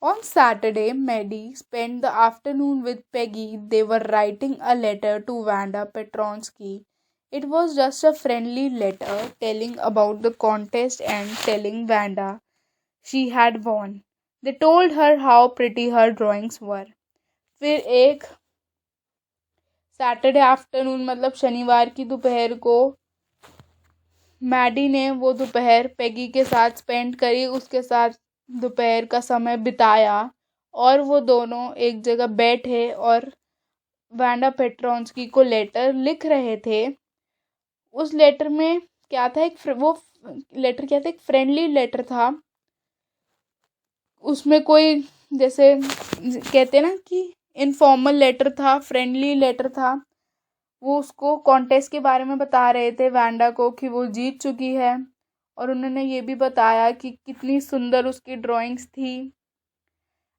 On Saturday, Maddie spent the afternoon with Peggy. They were writing a letter to Vanda Petronsky. It was just a friendly letter telling about the contest and telling Vanda she had won. They told her how pretty her drawings were. फिर एक Saturday afternoon मतलब शनिवार की दोपहर को Maddie ने वो दोपहर पेगी के साथ स्पेंड करी, उसके साथ दोपहर का समय बिताया और वो दोनों एक जगह बैठे और वांडा पेट्रोन्स्की को लेटर लिख रहे थे। उस लेटर में क्या था, वो लेटर क्या था, एक फ्रेंडली लेटर था। उसमें कोई जैसे कहते हैं ना कि इनफॉर्मल लेटर था, फ्रेंडली लेटर था। वो उसको कॉन्टेस्ट के बारे में बता रहे थे वांडा को कि वो जीत चुकी है और उन्होंने ये भी बताया कि कितनी सुंदर उसकी ड्राइंग्स थी।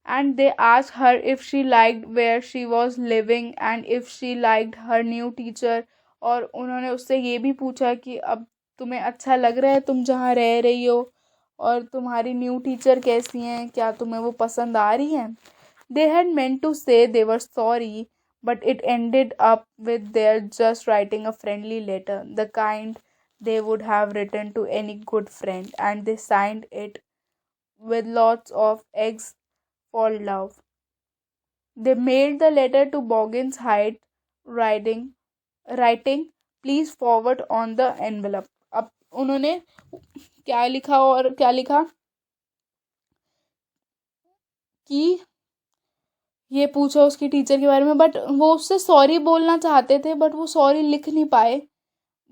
And they asked her if she liked where she was living and if she liked her new teacher. और उन्होंने उससे ये भी पूछा कि अब तुम्हें अच्छा लग रहा है तुम जहाँ रह रही हो, और तुम्हारी न्यू टीचर कैसी हैं, क्या तुम्हें वो पसंद आ रही हैं। दे हैड मेंट टू से दे वर sorry, but it ended up with their just writing a friendly letter, the kind they would have written to any good friend, and they signed it with lots of eggs for love. They mailed the letter to Boggin's Height, writing please forward on the envelope. अब उन्होंने क्या लिखा और क्या लिखा कि ये पूछा उसकी टीचर के बारे में, बट वो उससे सॉरी बोलना चाहते थे बट वो सॉरी लिख नहीं पाए।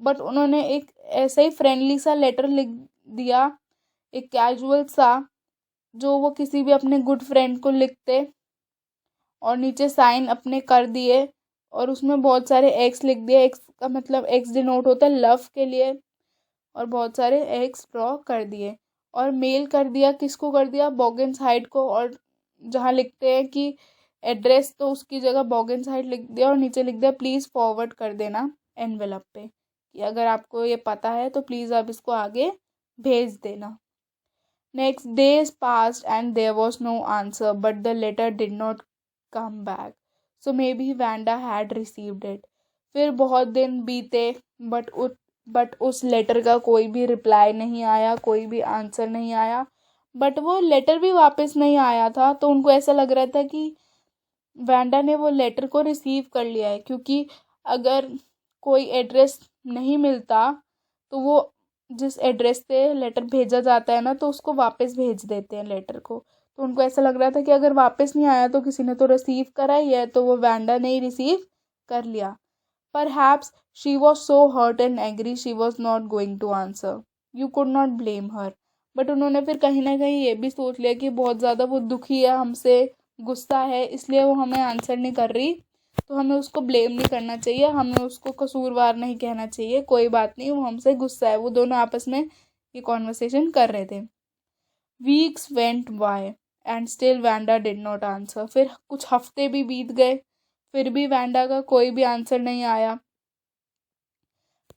बट उन्होंने एक ऐसा ही फ्रेंडली सा लेटर लिख दिया, एक कैजुअल सा, जो वो किसी भी अपने गुड फ्रेंड को लिखते, और नीचे साइन अपने कर दिए और उसमें बहुत सारे एक्स लिख दिए। एक्स का मतलब एक्स डिनोट होता है लव के लिए, और बहुत सारे एक्स ड्रॉ कर दिए और मेल कर दिया। किसको कर दिया? बॉगिन्स हाइट को। और जहाँ लिखते हैं कि एड्रेस, तो उसकी जगह बॉगिन्स हाइट लिख दिया और नीचे लिख दिया प्लीज़ फॉरवर्ड कर देना एनवेलप पे, कि अगर आपको ये पता है तो प्लीज़ आप इसको आगे भेज देना। Next days passed and there was no answer but the letter did not come back, so maybe Wanda had received it. फिर बहुत दिन बीते बट उस लेटर का कोई भी रिप्लाई नहीं आया, कोई भी आंसर नहीं आया। बट वो लेटर भी वापस नहीं आया था, तो उनको ऐसा लग रहा था कि वैंडा ने वो लेटर को रिसीव कर लिया है, क्योंकि अगर कोई एड्रेस नहीं मिलता तो वो जिस एड्रेस पे लेटर भेजा जाता है ना, तो उसको वापस भेज देते हैं लेटर को। तो उनको ऐसा लग रहा था कि अगर वापस नहीं आया तो किसी ने तो रिसीव करा ही है, तो वो वैंडा ने ही रिसीव कर लिया। Perhaps she was so hurt and angry she was not going to answer. You could not blame her. But उन्होंने फिर कहीं ना कहीं ये भी सोच लिया कि बहुत ज़्यादा वो दुखी है, हमसे गुस्सा है, इसलिए वो हमें आंसर नहीं कर रही, तो हमें उसको ब्लेम नहीं करना चाहिए, हमें उसको कसूरवार नहीं कहना चाहिए, कोई बात नहीं, वो हमसे गुस्सा है। वो दोनों आपस में ये कॉन्वर्सेशन कर रहे थे। Weeks went by and still Wanda did not answer. फिर कुछ हफ्ते भी बीत गए, फिर भी वैंडा का कोई भी आंसर नहीं आया।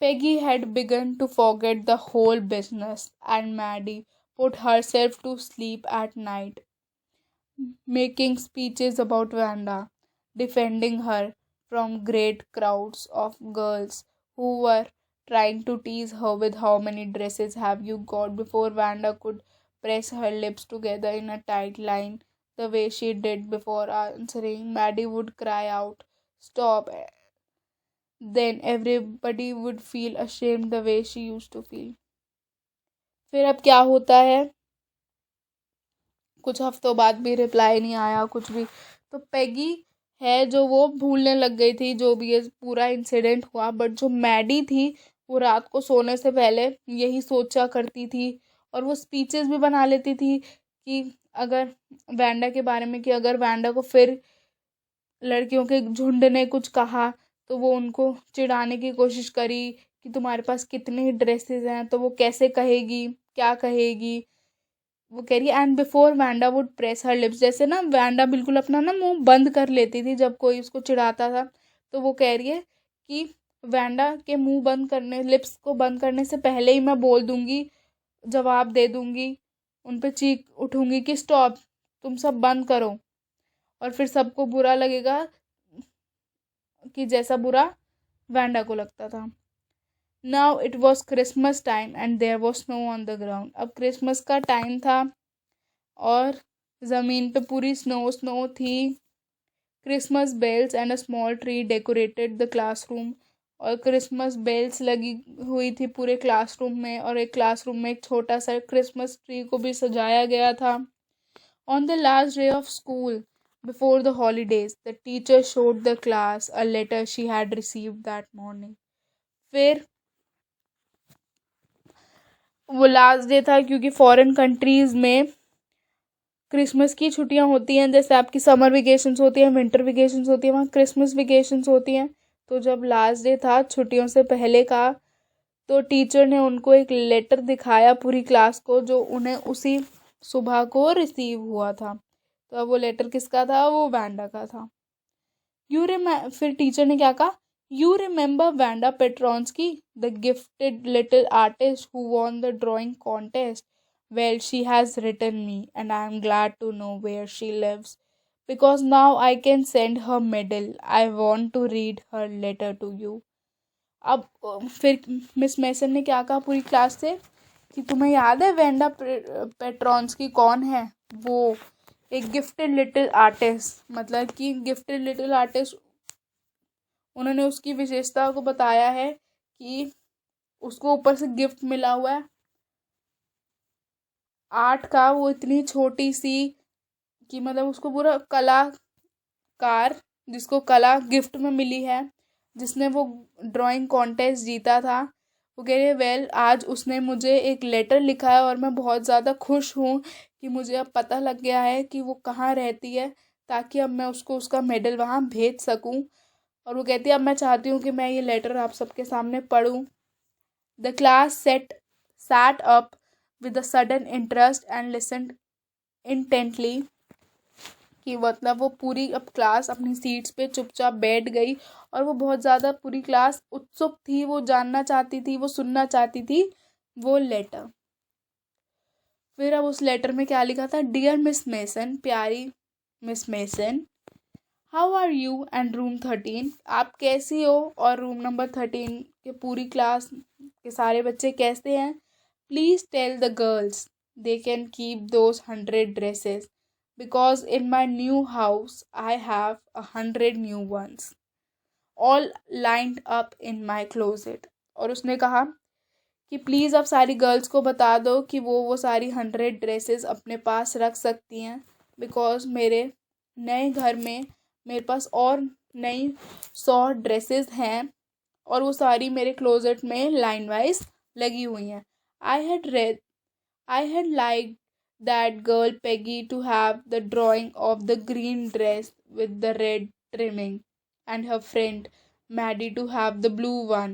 Peggy had begun to forget the whole business, and Maddie put herself to sleep at night, making speeches about Vanda, defending her from great crowds of girls who were trying to tease her with how many dresses have you got before Vanda could press her lips together in a tight line the way she did before answering. Maddie would cry out, "Stop!" Then everybody would feel ashamed the way she used to feel. फिर अब क्या होता है, कुछ हफ्तों बाद भी reply नहीं आया कुछ भी। तो पेगी है जो वो भूलने लग गई थी जो भी ये पूरा इंसिडेंट हुआ, बट जो मैडी थी वो रात को सोने से पहले यही सोचा करती थी, और वो स्पीचेस भी बना लेती थी कि अगर वैंडा के बारे में, कि अगर वैंडा को फिर लड़कियों के झुंड ने कुछ कहा तो वो उनको चिढ़ाने की कोशिश करी कि तुम्हारे पास कितनी ड्रेसेस हैं, तो वो कैसे कहेगी, क्या कहेगी। वो कह रही है and before Wanda would press her lips, जैसे ना वैंडा बिल्कुल अपना ना मुंह बंद कर लेती थी जब कोई उसको चिढ़ाता था, तो वो कह रही है कि वैंडा के मुंह बंद करने, लिप्स को बंद करने से पहले ही मैं बोल दूंगी, जवाब दे दूंगी, उन पे चीख उठूंगी कि स्टॉप, तुम सब बंद करो, और फिर सबको बुरा लगेगा कि जैसा बुरा वैंडा को लगता था। Now it was Christmas time and there was snow on the ground. अब क्रिसमस का टाइम था और ज़मीन पे पूरी स्नो स्नो थी। Christmas bells and a small tree decorated the classroom, और क्रिसमस बेल्स लगी हुई थी पूरे क्लासरूम में, और एक क्लासरूम में एक छोटा सा क्रिसमस ट्री को भी सजाया गया था। On the last day of school before the holidays, the teacher showed the class a letter she had received that morning. फिर वो लास्ट डे था क्योंकि फॉरेन कंट्रीज में क्रिसमस की छुट्टियां होती हैं, जैसे आपकी समर वेकेशंस होती हैं, विंटर वेकेशंस होती हैं, वहाँ क्रिसमस वेकेशंस होती हैं। तो जब लास्ट डे था छुट्टियों से पहले का, तो टीचर ने उनको एक लेटर दिखाया पूरी क्लास को, जो उन्हें उसी सुबह को रिसीव हुआ था। तो अब वो लेटर किसका था, वो वैंडा का था। फिर टीचर ने क्या कहा, you remember Wanda Petronski, the gifted little artist who won the drawing contest? Well, she has written me and I am glad to know where she lives, because now I can send her medal. I want to read her letter to you. अब फिर miss मैसन ने क्या कहा पूरी class से कि तुम्हें याद है वेंडा पेट्रॉन्स्की कौन है? वो एक गिफ्टेड लिटिल आर्टिस्ट, मतलब कि गिफ्टेड लिटिल आर्टिस्ट, उन्होंने उसकी विशेषता को बताया है कि उसको ऊपर से गिफ्ट मिला हुआ है आर्ट का, वो इतनी छोटी सी कि मतलब उसको पूरा कलाकार जिसको कला गिफ्ट में मिली है, जिसने वो ड्राइंग कॉन्टेस्ट जीता था, वो कह रही है वेल, आज उसने मुझे एक लेटर लिखा है और मैं बहुत ज़्यादा खुश हूँ कि मुझे अब पता लग गया है कि वो कहाँ रहती है, ताकि अब मैं उसको उसका मेडल वहाँ भेज सकूँ। और वो कहती है अब मैं चाहती हूँ कि मैं ये लेटर आप सबके सामने पढूं। The class sat up with a sudden interest and listened intently, कि मतलब वो पूरी अब क्लास अपनी सीट्स पे चुपचाप बैठ गई, और वो बहुत ज़्यादा पूरी क्लास उत्सुक थी, वो जानना चाहती थी, वो सुनना चाहती थी वो लेटर। फिर अब उस लेटर में क्या लिखा था, डियर मिस मेसन, प्यारी Miss Mason, how are you and room 13, आप कैसी हो, और रूम नंबर 13 के पूरी क्लास के सारे बच्चे कैसे हैं? Please tell the girls they can keep those 100 dresses, because in my new house I have 100 new ones all lined up in my closet। और उसने कहा कि प्लीज़ आप सारी गर्ल्स को बता दो कि वो सारी 100 ड्रेसेस अपने पास रख सकती हैं, बिकॉज़ मेरे नए घर में मेरे पास और नई 100 ड्रेसेस हैं और वो सारी मेरे क्लोजेट में लाइन वाइज लगी हुई हैं. I had like that girl Peggy to have the drawing of the green dress with the red trimming and her friend Maddie to have the blue one.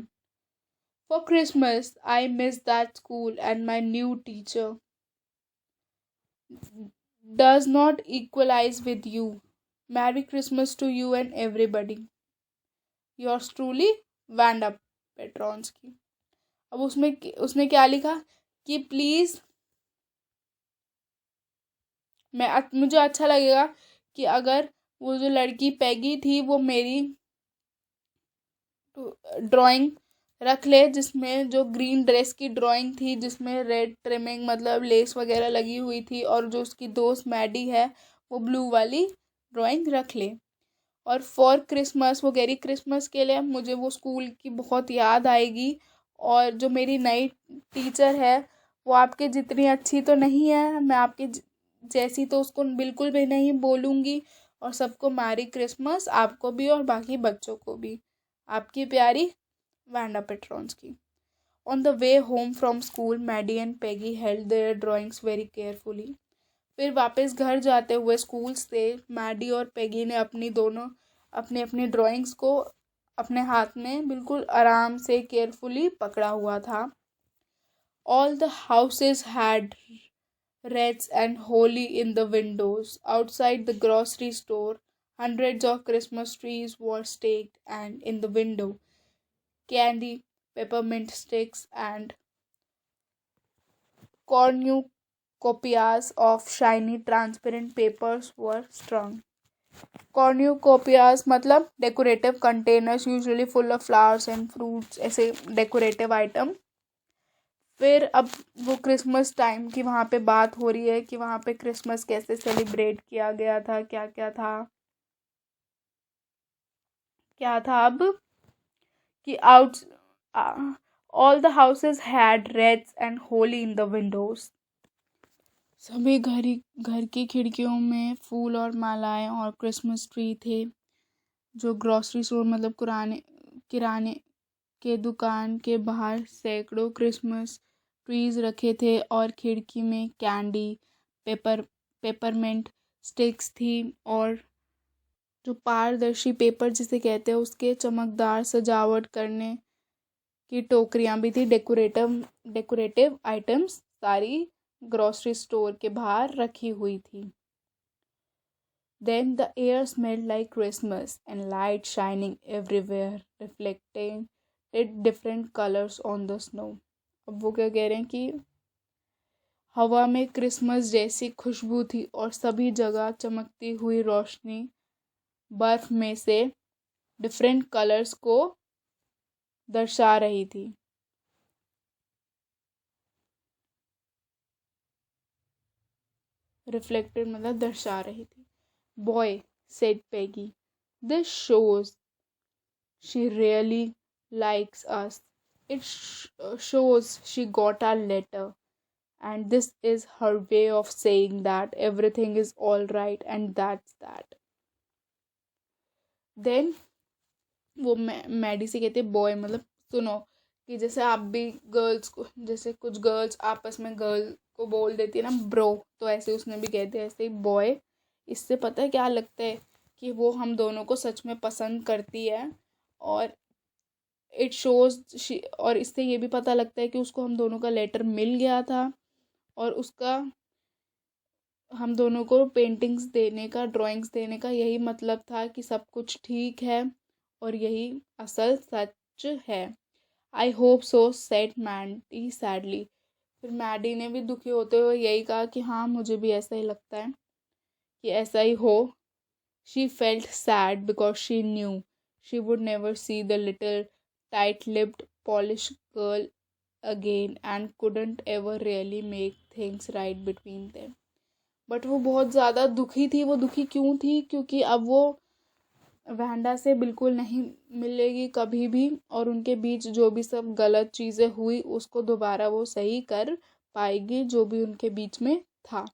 For Christmas, I miss that school and my new teacher does not equalize with you. Merry Christmas to you and everybody. Yours truly, Vanda Petronsky. अब उसमें उसने क्या लिखा कि please मुझे अच्छा लगेगा कि अगर वो जो लड़की पैगी थी वो मेरी ड्राइंग रख ले, जिसमें जो ग्रीन ड्रेस की ड्राइंग थी जिसमें रेड ट्रिमिंग मतलब लेस वगैरह लगी हुई थी, और जो उसकी दोस्त मैडी है वो ब्लू वाली ड्राइंग रख ले. और फॉर क्रिसमस, वो कह रही क्रिसमस के लिए मुझे वो स्कूल की बहुत याद आएगी, और जो मेरी नई टीचर है वो आपके जितनी अच्छी तो नहीं है, मैं आपके जैसी तो उसको बिल्कुल भी नहीं बोलूँगी. और सबको मैरी क्रिसमस, आपको भी और बाकी बच्चों को भी. आपकी प्यारी Vanda Petronsky. On the way home from school, Maddie and Peggy held their drawings very carefully. फिर वापस घर जाते हुए स्कूल से मैडी और पेगी ने अपनी अपनी ड्राइंग्स को अपने हाथ में बिल्कुल आराम से केयरफुली पकड़ा हुआ था. All the houses had wreaths and holly in the windows. Outside the grocery store, hundreds of Christmas trees were staked, and in the window, candy, peppermint sticks, and cornucopias of shiny transparent papers were strung. Cornucopias मतलब decorative containers usually full of flowers and fruits, ऐसे decorative item. फिर अब वो Christmas time की वहाँ पे बात हो रही है कि वहाँ पे क्रिसमस कैसे सेलिब्रेट किया गया था, क्या था अब कि all the houses had wreaths and holly in the windows. सभी घर की खिड़कियों में फूल और मालाएं और क्रिसमस ट्री थे. जो ग्रोसरी स्टोर मतलब किराने के दुकान के बाहर सैकड़ों क्रिसमस ट्रीज रखे थे, और खिड़की में कैंडी, पेपरमेंट स्टिक्स थी, और जो पारदर्शी पेपर जिसे कहते हैं उसके चमकदार सजावट करने की टोकरियां भी थी. डेकोरेटिव आइटम्स सारी ग्रोसरी स्टोर के बाहर रखी हुई थी. Then the air smelled like Christmas and light shining everywhere, reflecting different colors on the snow. अब वो क्या कह रहे हैं कि हवा में क्रिसमस जैसी खुशबू थी और सभी जगह चमकती हुई रोशनी बर्फ में से डिफरेंट कलर्स को दर्शा रही थी. रिफ्लेक्टेड मतलब दर्शा रही थी. Boy, said Peggy, this shows she really likes us. It shows she got our letter, and this is her way of saying that everything is all right, and that's that. Then वो Maddie से कहते boy मतलब सुनो, कि जैसे आप भी girls को, जैसे कुछ गर्ल्स आपस में गर्ल को बोल देती है ना ब्रो, तो ऐसे उसने भी कहते हैं ऐसे ही बॉय. इससे पता है क्या लगता है कि वो हम दोनों को सच में पसंद करती है, और इट शोज और इससे ये भी पता लगता है कि उसको हम दोनों का लेटर मिल गया था, और उसका हम दोनों को पेंटिंग्स देने का, ड्राइंग्स देने का यही मतलब था कि सब कुछ ठीक है और यही असल सच है. I hope so, said Maddie sadly. फिर मैडी ने भी दुखी होते हुए यही कहा कि हाँ मुझे भी ऐसा ही लगता है कि ऐसा ही हो. She felt sad because she knew she would never see the little tight-lipped polish girl again and couldn't ever really make things right between them. But वो बहुत ज़्यादा दुखी थी. वो दुखी क्यों थी? क्योंकि अब वो वैंडा से बिल्कुल नहीं मिलेगी कभी भी, और उनके बीच जो भी सब गलत चीज़ें हुई उसको दोबारा वो सही कर पाएगी, जो भी उनके बीच में था.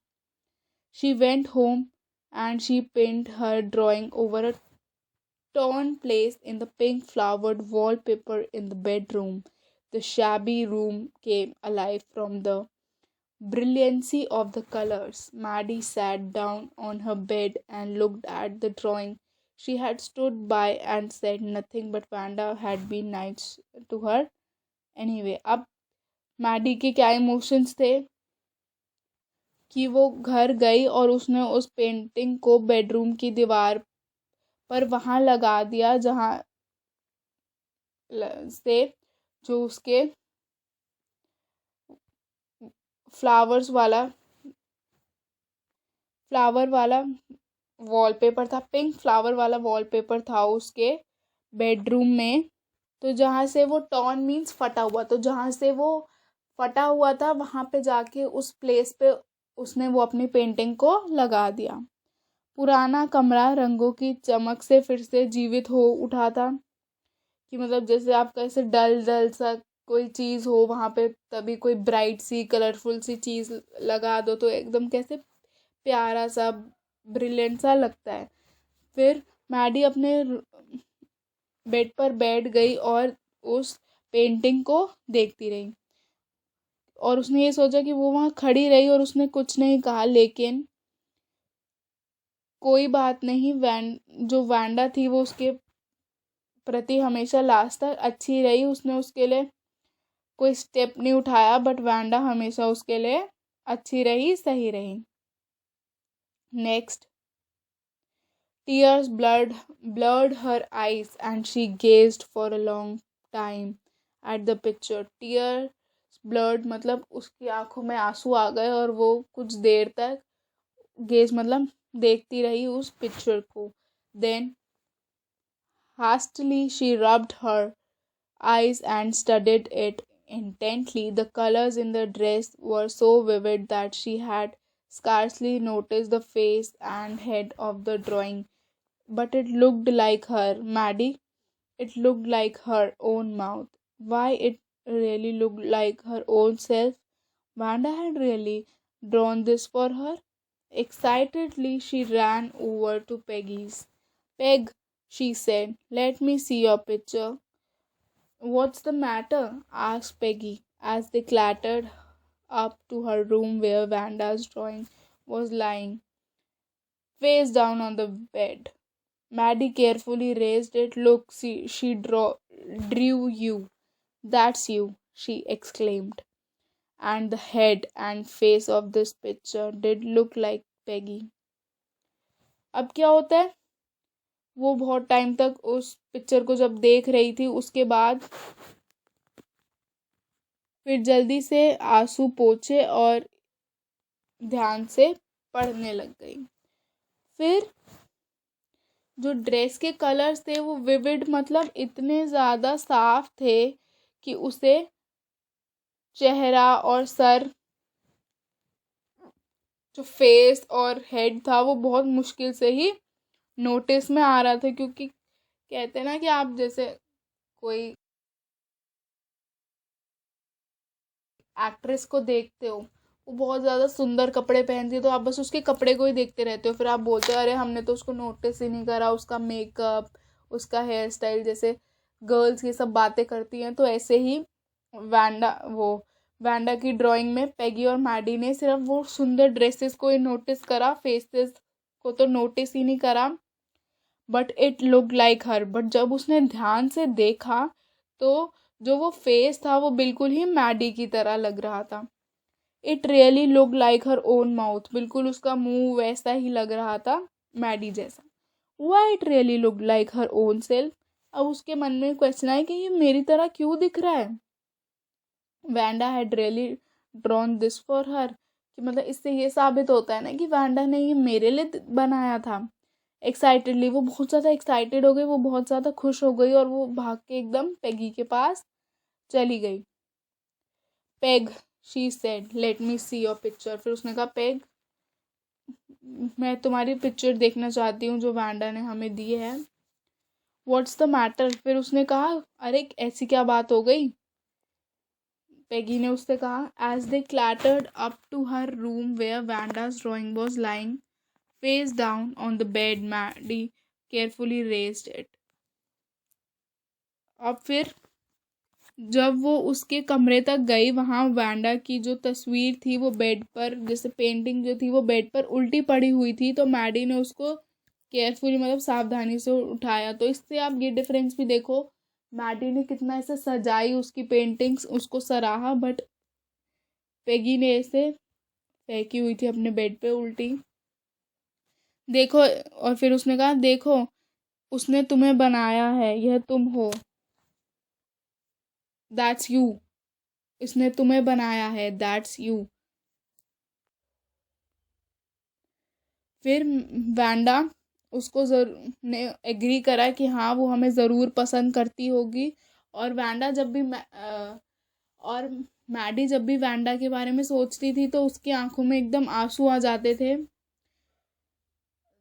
She went home and she pinned her drawing over a torn place in the pink flowered wallpaper in the bedroom. The shabby room came alive from the brilliancy of the colors. Maddie sat down on her bed and looked at the drawing. She had stood by and said nothing, but Vanda had been nice to her anyway. अब Maddie के क्या emotions थे कि वो घर गई और उसने उस पेंटिंग को बेडरूम की दीवार पर वहाँ लगा दिया जहाँ से जो उसके फ्लावर वाला वॉलपेपर था, पिंक फ्लावर वाला वॉलपेपर था उसके बेडरूम में. तो जहाँ से वो टॉर्न मीन्स फटा हुआ, तो जहाँ से वो फटा हुआ था वहाँ पे जाके उस प्लेस पे उसने वो अपनी पेंटिंग को लगा दिया. पुराना कमरा रंगों की चमक से फिर से जीवित हो उठा था, कि मतलब जैसे आपका ऐसे डल डल सा कोई चीज़ हो वहाँ पे, तभी कोई ब्राइट सी कलरफुल सी चीज़ लगा दो तो एकदम कैसे प्यारा सा ब्रिलियंट सा लगता है. फिर मैडी अपने बेड पर बैठ गई और उस पेंटिंग को देखती रही, और उसने ये सोचा कि वो वहाँ खड़ी रही और उसने कुछ नहीं कहा, लेकिन कोई बात नहीं. जो वैंडा थी वो उसके प्रति हमेशा लास्ट तक अच्छी रही. उसने उसके लिए कोई स्टेप नहीं उठाया, बट वैंडा हमेशा उसके लिए अच्छी रही, सही रही. Next. Tears blurred her eyes and she gazed for a long time at the picture. Tears blurred मतलब उसकी आंखों में आंसू आ गए और वो कुछ देर तक गेज मतलब देखती रही उस पिक्चर को. Then hastily she rubbed her eyes and studied it intently. The colors in the dress were so vivid that she had scarcely noticed the face and head of the drawing. But it looked like her, Maddie. It looked like her own mouth. Why, it really looked like her own self. Vanda had really drawn this for her. Excitedly, she ran over to Peggy's. Peg, she said, let me see your picture. What's the matter? Asked Peggy as they clattered up to her room where Vanda's drawing was lying, face down on the bed. Maddie carefully raised it. Look, she drew you. That's you, she exclaimed. And the head and face of this picture did look like Peggy. अब क्या होता है, वो बहुत time तक उस picture को जब देख रही थी, उसके बाद फिर जल्दी से आंसू पोंछे और ध्यान से पढ़ने लग गई. फिर जो ड्रेस के कलर्स थे वो विविड मतलब इतने ज़्यादा साफ थे कि उसे चेहरा और सर, जो फेस और हेड था वो बहुत मुश्किल से ही नोटिस में आ रहा था. क्योंकि कहते हैं ना कि आप जैसे कोई एक्ट्रेस को देखते हो, वो बहुत ज़्यादा सुंदर कपड़े पहनती है तो आप बस उसके कपड़े को ही देखते रहते हो, फिर आप बोलते हो अरे हमने तो उसको नोटिस ही नहीं करा, उसका मेकअप, उसका हेयर स्टाइल, जैसे गर्ल्स ये सब बातें करती हैं. तो ऐसे ही वैंडा की ड्राइंग में पेगी और मैडी ने सिर्फ वो सुंदर ड्रेसेस को ही नोटिस करा, फेसेस को तो नोटिस ही नहीं करा. But it look like her. But जब उसने ध्यान से देखा तो जो वो फेस था वो बिल्कुल ही मैडी की तरह लग रहा था. It really look like her own mouth. बिल्कुल उसका मुंह वैसा ही लग रहा था मैडी जैसा. Why it really look like her own self. अब उसके मन में क्वेश्चन आया कि ये मेरी तरह क्यों दिख रहा है. Wanda had really drawn this for her, कि मतलब इससे ये साबित होता है ना कि वैंडा ने ये मेरे लिए बनाया था. एक्साइटेडली, वो बहुत ज़्यादा एक्साइटेड हो गई, वो बहुत ज़्यादा खुश हो गई और वो भाग के एकदम पेगी के पास चली गई. Peg, she said, let me see your picture. फिर उसने कहा पेग, मैं तुम्हारी पिक्चर देखना चाहती हूँ जो वैंडा ने हमें दी है. What's the matter? फिर उसने कहा, अरे ऐसी क्या बात हो गई? पेगी ने उससे कहा, as they clattered up to her room where Wanda's drawing was lying face down on the bed, Maddie carefully raised it. अब फिर जब वो उसके कमरे तक गई, वहाँ वैंडा की जो तस्वीर थी वो बेड पर, जैसे पेंटिंग जो थी वो बेड पर उल्टी पड़ी हुई थी, तो मैडी ने उसको केयरफुली मतलब सावधानी से उठाया। तो इससे आप ये डिफरेंस भी देखो, मैडी ने कितना ऐसे सजाई उसकी पेंटिंग्स, उसको सराहा, बट पेगी ने ऐसे फेंकी हुई थी अपने बेड पे उल्टी। देखो, और फिर उसने कहा, देखो उसने तुम्हें बनाया है, यह तुम हो, दैट्स यू। इसने तुम्हें बनाया है, दैट्स यू। फिर वैंडा उसको ने एग्री करा कि हाँ वो हमें ज़रूर पसंद करती होगी। और वैंडा जब भी और मैडी जब भी वैंडा के बारे में सोचती थी तो उसकी आंखों में एकदम आंसू आ जाते थे।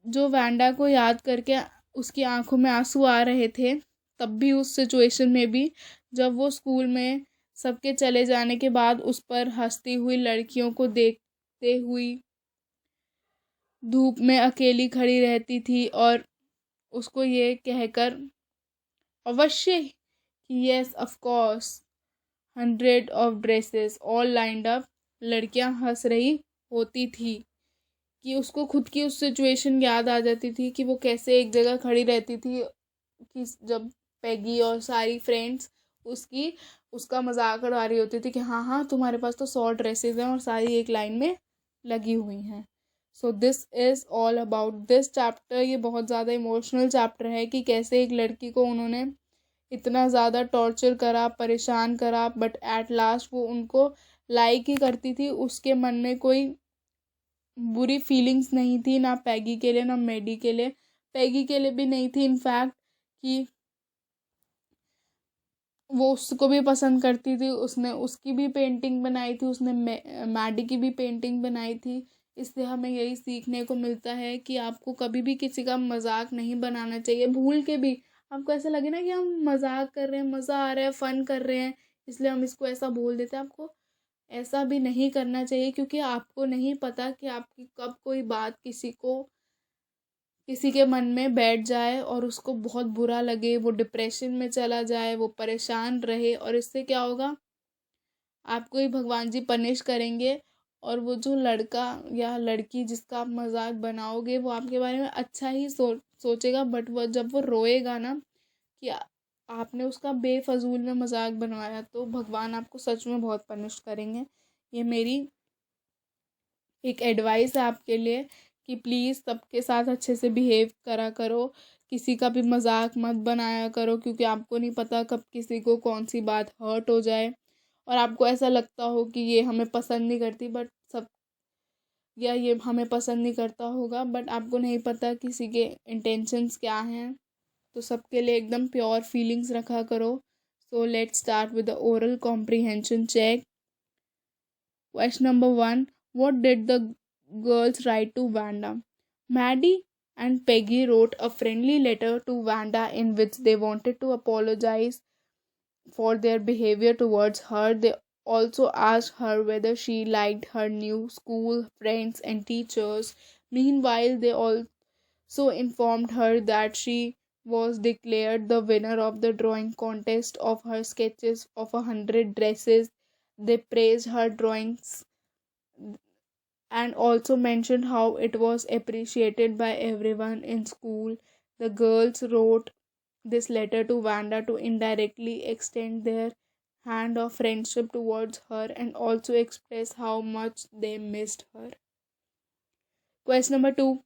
जो वैंडा को याद करके उसकी आंखों में आंसू आ रहे थे, तब भी उस सिचुएशन में भी, जब वो स्कूल में सबके चले जाने के बाद उस पर हंसती हुई लड़कियों को देखते हुई धूप में अकेली खड़ी रहती थी और उसको ये कहकर अवश्य कि yes of course 100 of dresses all lined up, लड़कियां हंस रही होती थी, कि उसको खुद की उस सिचुएशन याद आ जाती थी कि वो कैसे एक जगह खड़ी रहती थी, कि जब पेगी और सारी फ्रेंड्स उसका मजाक उड़ा रही होती थी कि हाँ हाँ तुम्हारे पास तो 100 ड्रेसेस हैं और सारी एक लाइन में लगी हुई हैं। So this is all about this chapter. ये बहुत ज़्यादा इमोशनल चैप्टर है कि कैसे एक लड़की को उन्होंने इतना ज़्यादा टॉर्चर करा, परेशान करा, बट एट लास्ट वो उनको लाइक ही करती थी। उसके मन में कोई बुरी फीलिंग्स नहीं थी, ना पैगी के लिए ना मेडी के लिए, पैगी के लिए भी नहीं थी इनफैक्ट, कि वो उसको भी पसंद करती थी, उसने उसकी भी पेंटिंग बनाई थी, उसने मैडी की भी पेंटिंग बनाई थी। इससे हमें यही सीखने को मिलता है कि आपको कभी भी किसी का मजाक नहीं बनाना चाहिए, भूल के भी। आपको ऐसा लगे ना कि हम मजाक कर रहे हैं, मज़ा आ रहा है, फन कर रहे हैं, इसलिए हम इसको ऐसा बोल देते हैं, आपको ऐसा भी नहीं करना चाहिए, क्योंकि आपको नहीं पता कि आपकी कब कोई बात किसी के मन में बैठ जाए और उसको बहुत बुरा लगे, वो डिप्रेशन में चला जाए, वो परेशान रहे, और इससे क्या होगा, आपको ही भगवान जी पनिश करेंगे। और वो जो लड़का या लड़की जिसका आप मजाक बनाओगे वो आपके बारे में अच्छा ही सोचेगा, बट वो जब वो रोएगा ना कि आपने उसका बेफजूल में मजाक बनवाया, तो भगवान आपको सच में बहुत पनिश करेंगे। ये मेरी एक एडवाइस है आपके लिए कि प्लीज़ सबके साथ अच्छे से बिहेव करा करो, किसी का भी मजाक मत बनाया करो, क्योंकि आपको नहीं पता कब किसी को कौन सी बात हर्ट हो जाए और आपको ऐसा लगता हो कि ये हमें पसंद नहीं करती, बट सब या ये हमें पसंद नहीं करता होगा, बट आपको नहीं पता किसी के इंटेंशंस क्या हैं। तो सबके लिए एकदम प्योर फीलिंग्स रखा करो। So let's start with the oral comprehension check. Question number 1. What did the girls write to Vanda? Maddie and Peggy wrote a friendly letter to Vanda in which they wanted to apologize for their behavior towards her. They also asked her whether she liked her new school, friends, and teachers. Meanwhile, they also informed her that she was declared the winner of the drawing contest of her sketches of 100 dresses. They praised her drawings and also mentioned how it was appreciated by everyone in school. The girls wrote this letter to Vanda to indirectly extend their hand of friendship towards her and also express how much they missed her. Question number 2.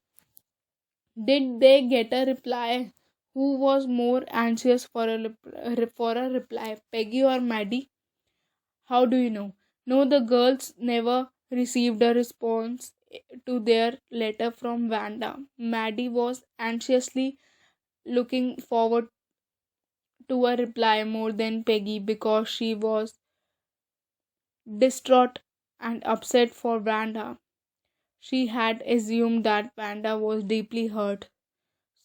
Did they get a reply? Who was more anxious for a reply, Peggy or Maddie? How do you know? No, the girls never received a response to their letter from Vanda. Maddie was anxiously looking forward to a reply more than Peggy because she was distraught and upset for Vanda. She had assumed that Vanda was deeply hurt,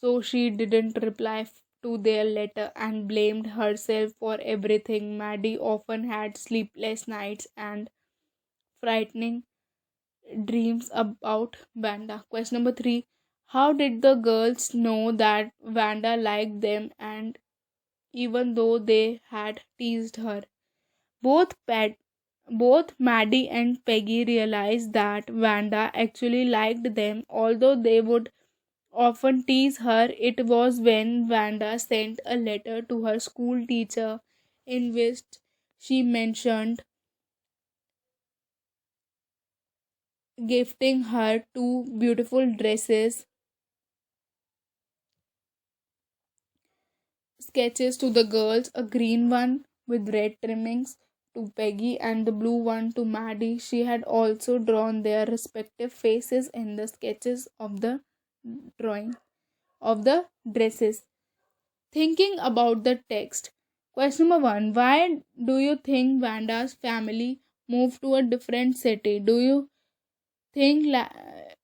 so she didn't reply to their letter and blamed herself for everything. Maddie often had sleepless nights and frightening dreams about Vanda. Question number three. How did the girls know that Vanda liked them and even though they had teased her? Both Pat both Maddie and Peggy realized that Vanda actually liked them, although they would often tease her. It was when Vanda sent a letter to her school teacher in which she mentioned gifting her two beautiful dresses sketches to the girls, a green one with red trimmings to Peggy and the blue one to Maddie. She had also drawn their respective faces in the sketches of the drawing of the dresses. Thinking about the text. Question number one. Why do you think Vanda's family moved to a different city? Do you think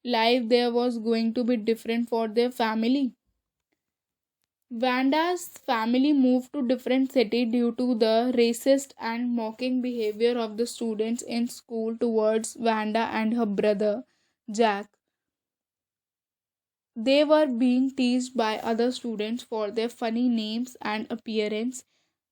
life there was going to be different for their family? Vanda's family moved to different city due to the racist and mocking behavior of the students in school towards Vanda and her brother Jack. They were being teased by other students for their funny names and appearance.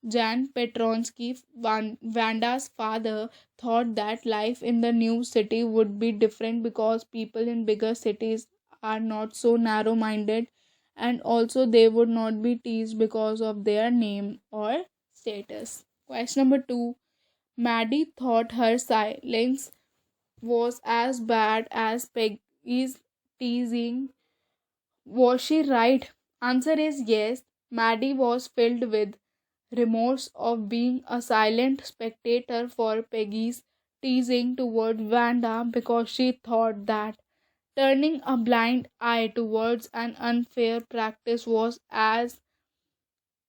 Jan Petronsky, Vanda's father, thought that life in the new city would be different because people in bigger cities are not so narrow minded, and also they would not be teased because of their name or status. Question number two. Maddie thought her silence was as bad as Peggy's teasing. Was she right? Answer is yes. Maddie was filled with remorse of being a silent spectator for Peggy's teasing toward Vanda because she thought that turning a blind eye towards an unfair practice was as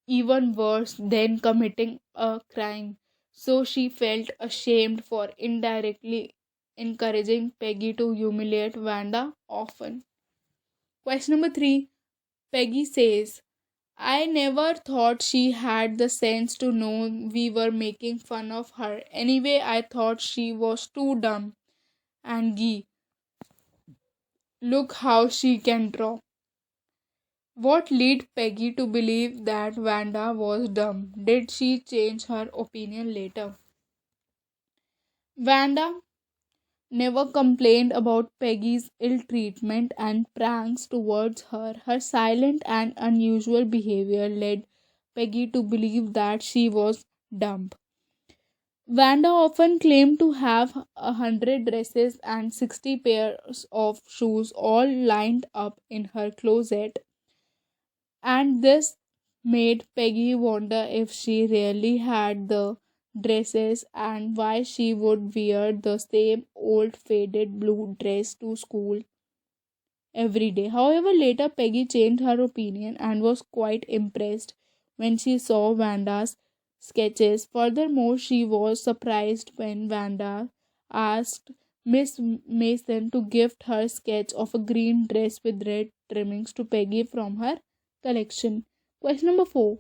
even worse than committing a crime. So she felt ashamed for indirectly encouraging Peggy to humiliate Vanda often. Question number three. Peggy says, I never thought she had the sense to know we were making fun of her. Anyway, I thought she was too dumb. And Gee, look how she can draw. What led Peggy to believe that Vanda was dumb? Did she change her opinion later? Vanda never complained about Peggy's ill treatment and pranks towards her. Her silent and unusual behavior led Peggy to believe that she was dumb. Vanda often claimed to have 100 dresses and 60 pairs of shoes all lined up in her closet, and this made Peggy wonder if she really had the dresses and why she would wear the same old faded blue dress to school every day. However, later Peggy changed her opinion and was quite impressed when she saw Vanda's sketches. Furthermore, she was surprised when Vanda asked Miss Mason to gift her sketch of a green dress with red trimmings to Peggy from her collection. Question number 4.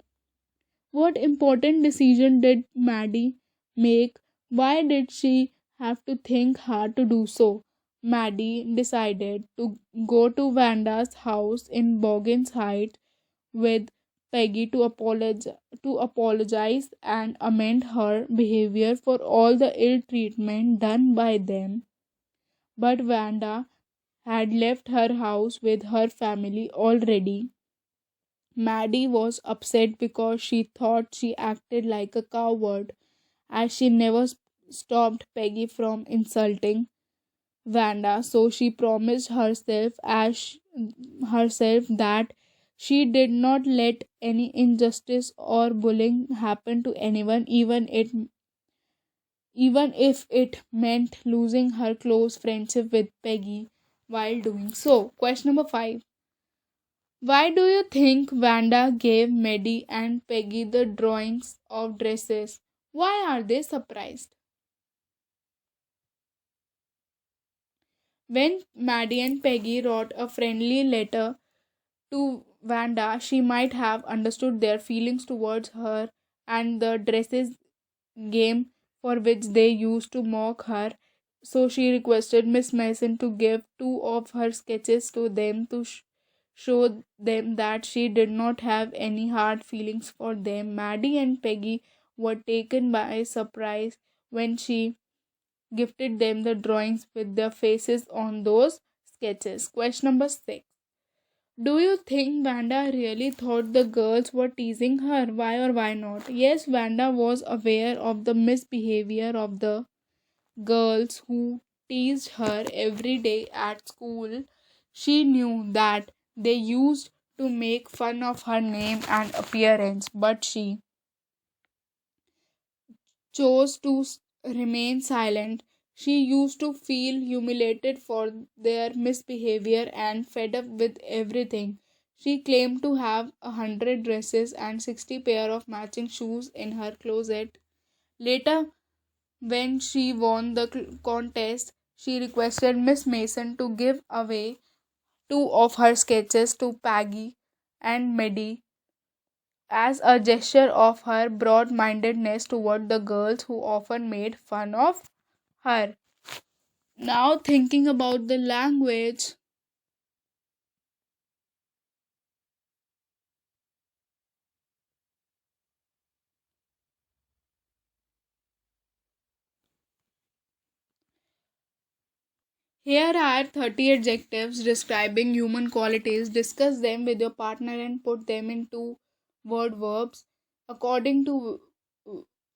What important decision did Maddie make? Why did she have to think hard to do so? Maddie decided to go to Vanda's house in Boggins Heights with Peggy to apologize and amend her behavior for all the ill treatment done by them. But Vanda had left her house with her family already. Maddie was upset because she thought she acted like a coward, as she never stopped Peggy from insulting Vanda. So she promised herself that she did not let any injustice or bullying happen to anyone, even if it meant losing her close friendship with Peggy while doing so. Question number 5. Why do you think Vanda gave Maddie and Peggy the drawings of dresses? Why are they surprised? When Maddie and Peggy wrote a friendly letter To Vanda, she might have understood their feelings towards her and the dresses game for which they used to mock her, so she requested Miss Mason to give two of her sketches to them to show them that she did not have any hard feelings for them. Maddie and Peggy were taken by surprise when she gifted them the drawings with their faces on those sketches. Question number 6. Do you think Vanda really thought the girls were teasing her? Why or why not? Yes, Vanda was aware of the misbehavior of the girls who teased her every day at school. She knew that they used to make fun of her name and appearance, but she chose to remain silent. She used to feel humiliated for their misbehavior and fed up with everything. She claimed to have 100 dresses and 60 pair of matching shoes in her closet. Later, when she won the contest, she requested Miss Mason to give away two of her sketches to Peggy and Maddie as a gesture of her broad mindedness toward the girls who often made fun of her. Now, thinking about the language, here are 30 adjectives describing human qualities. Discuss them with your partner and put them into word verbs according to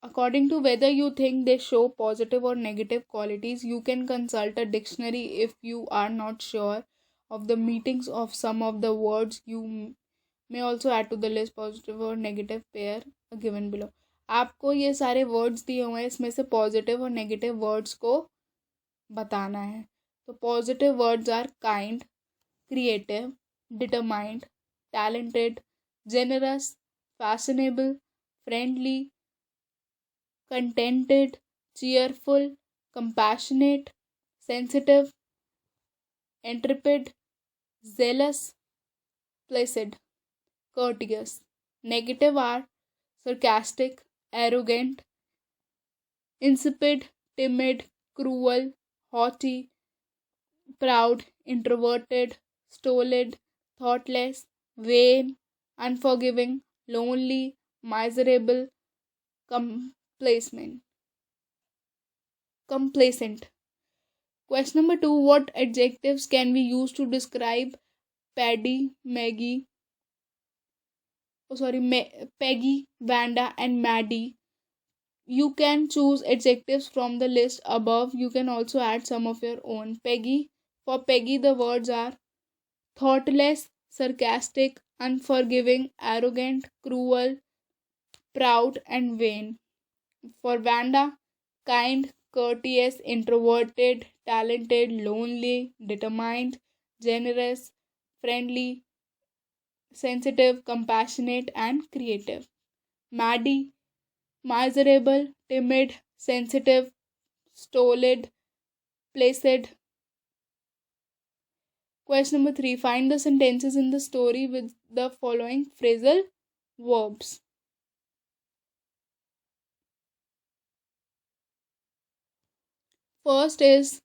according to whether you think they show positive or negative qualities. You can consult a dictionary if you are not sure of the meanings of some of the words. You may also add to the list positive or negative pair given below. आपको ये सारे words दिए हुए हैं, इसमें से positive और negative words को बताना है. तो positive words are kind, creative, determined, talented, generous, fashionable, friendly, contented, cheerful, compassionate, sensitive, intrepid, zealous, placid, courteous. Negative are sarcastic, arrogant, insipid, timid, cruel, haughty, proud, introverted, stolid, thoughtless, vain, unforgiving, lonely, miserable, complacent. Complacent. Question number 2. What adjectives can we use to describe Paddy, Maggie, Peggy, Vanda, and Maddie? You can choose adjectives from the list above. You can also add some of your own. Peggy. For Peggy, the words are thoughtless, sarcastic, unforgiving, arrogant, cruel, proud, and vain. For Vanda, kind, courteous, introverted, talented, lonely, determined, generous, friendly, sensitive, compassionate, and creative. Maddie, miserable, timid, sensitive, stolid, placid. Question number 3. Find the sentences in the story with the following phrasal verbs. First is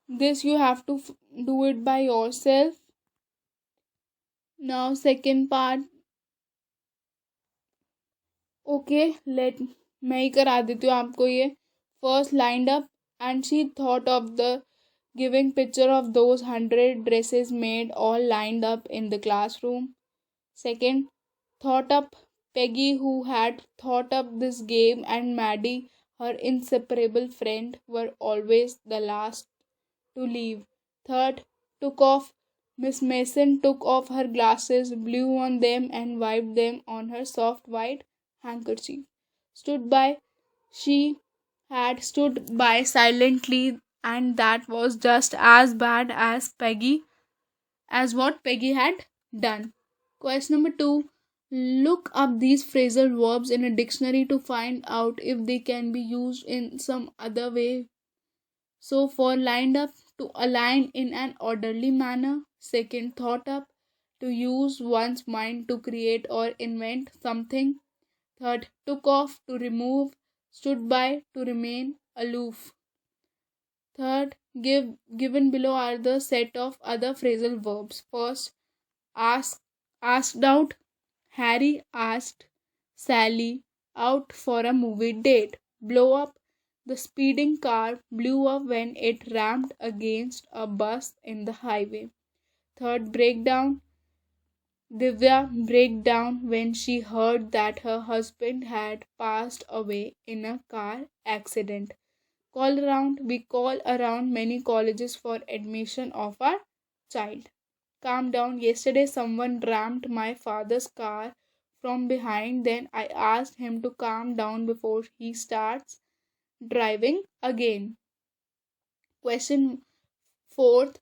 this, you have to do it by yourself. Now, second part. Okay let मैं ही करा देती हूँ आपको ये. First lined up and she thought of the giving picture of those 100 dresses made all lined up in the classroom. Second, thought up Peggy, who had thought up this game, and Maddie, her inseparable friend, were always the last to leave. Third, took off. Miss Mason took off her glasses, blew on them, and wiped them on her soft white handkerchief. Stood by. She had stood by silently, and that was just as bad as what Peggy had done. Question number 2. Look up these phrasal verbs in a dictionary to find out if they can be used in some other way. So, for lined up, to align in an orderly manner. Second, thought up, to use one's mind to create or invent something. Third, took off, to remove, stood by, to remain aloof. Third, given below are the set of other phrasal verbs. First, ask, asked out. Harry asked Sally out for a movie date. Blow up. The speeding car blew up when it rammed against a bus in the highway. Third, breakdown. Divya broke down when she heard that her husband had passed away in a car accident. Call around. We call around many colleges for admission of our child. Calm down. Yesterday, someone rammed my father's car from behind. Then I asked him to calm down before he starts driving again. Question fourth.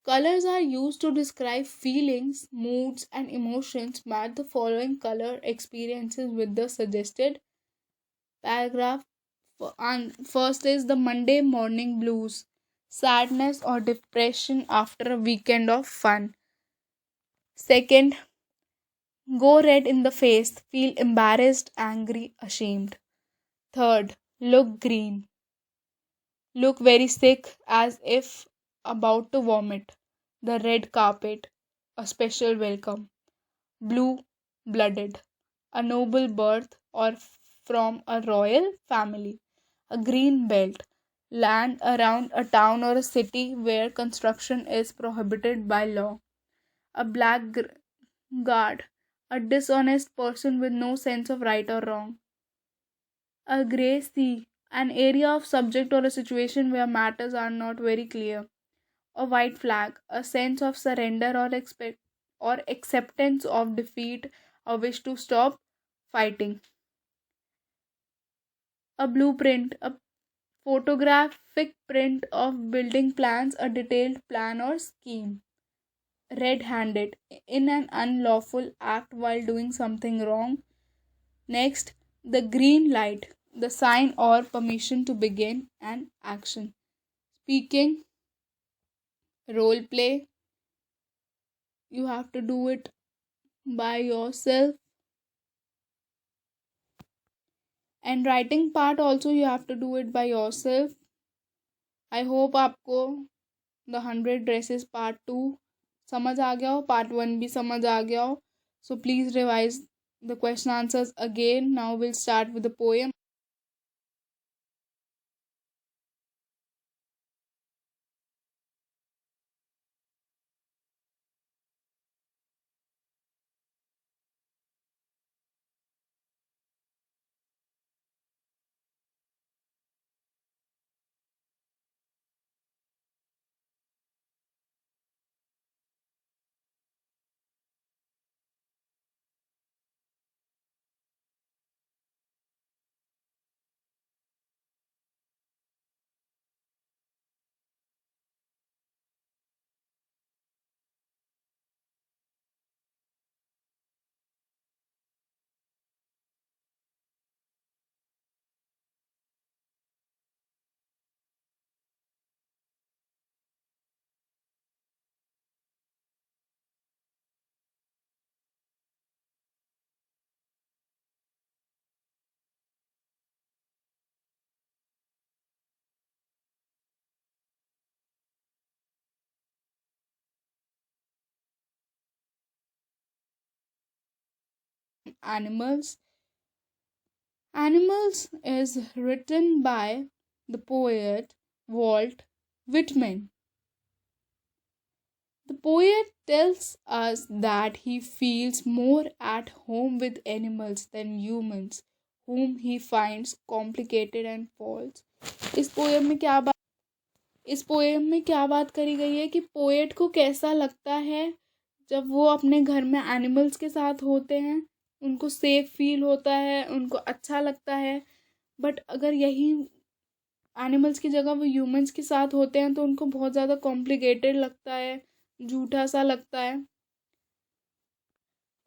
Colors are used to describe feelings, moods, and emotions. Match the following color experiences with the suggested paragraph. And first is the Monday morning blues, sadness or depression after a weekend of fun. Second, go red in the face, feel embarrassed, angry, ashamed. Third, look green, look very sick as if about to vomit. The red carpet, a special welcome. Blue blooded, a noble birth or from a royal family. A green belt, land around a town or a city where construction is prohibited by law. A guard, a dishonest person with no sense of right or wrong. A grey sea, an area of subject or a situation where matters are not very clear. A white flag, a sense of surrender or acceptance of defeat, a wish to stop fighting. A blueprint, a photographic print of building plans, a detailed plan or scheme. Red handed, in an unlawful act while doing something wrong. Next, the green light, the sign or permission to begin an action. Speaking, role play, you have to do it by yourself. And writing part also you have to do it by yourself. I hope आपको the 100 Dresses Part 2 समझ आ गया हो, Part 1 भी समझ आ गया हो. So please revise the question answers again. Now we'll start with the poem. Animals. Animals is written by the poet Walt Whitman. The poet tells us that he feels more at home with animals than humans, whom he finds complicated and false. इस poem में क्या बात इस poem में क्या बात करी गई है कि पोएट को कैसा लगता है जब वो अपने घर में एनिमल्स के साथ होते हैं. उनको सेफ फील होता है, उनको अच्छा लगता है. बट अगर यही एनिमल्स की जगह वो ह्यूमंस के साथ होते हैं तो उनको बहुत ज़्यादा कॉम्प्लिकेटेड लगता है, झूठा सा लगता है.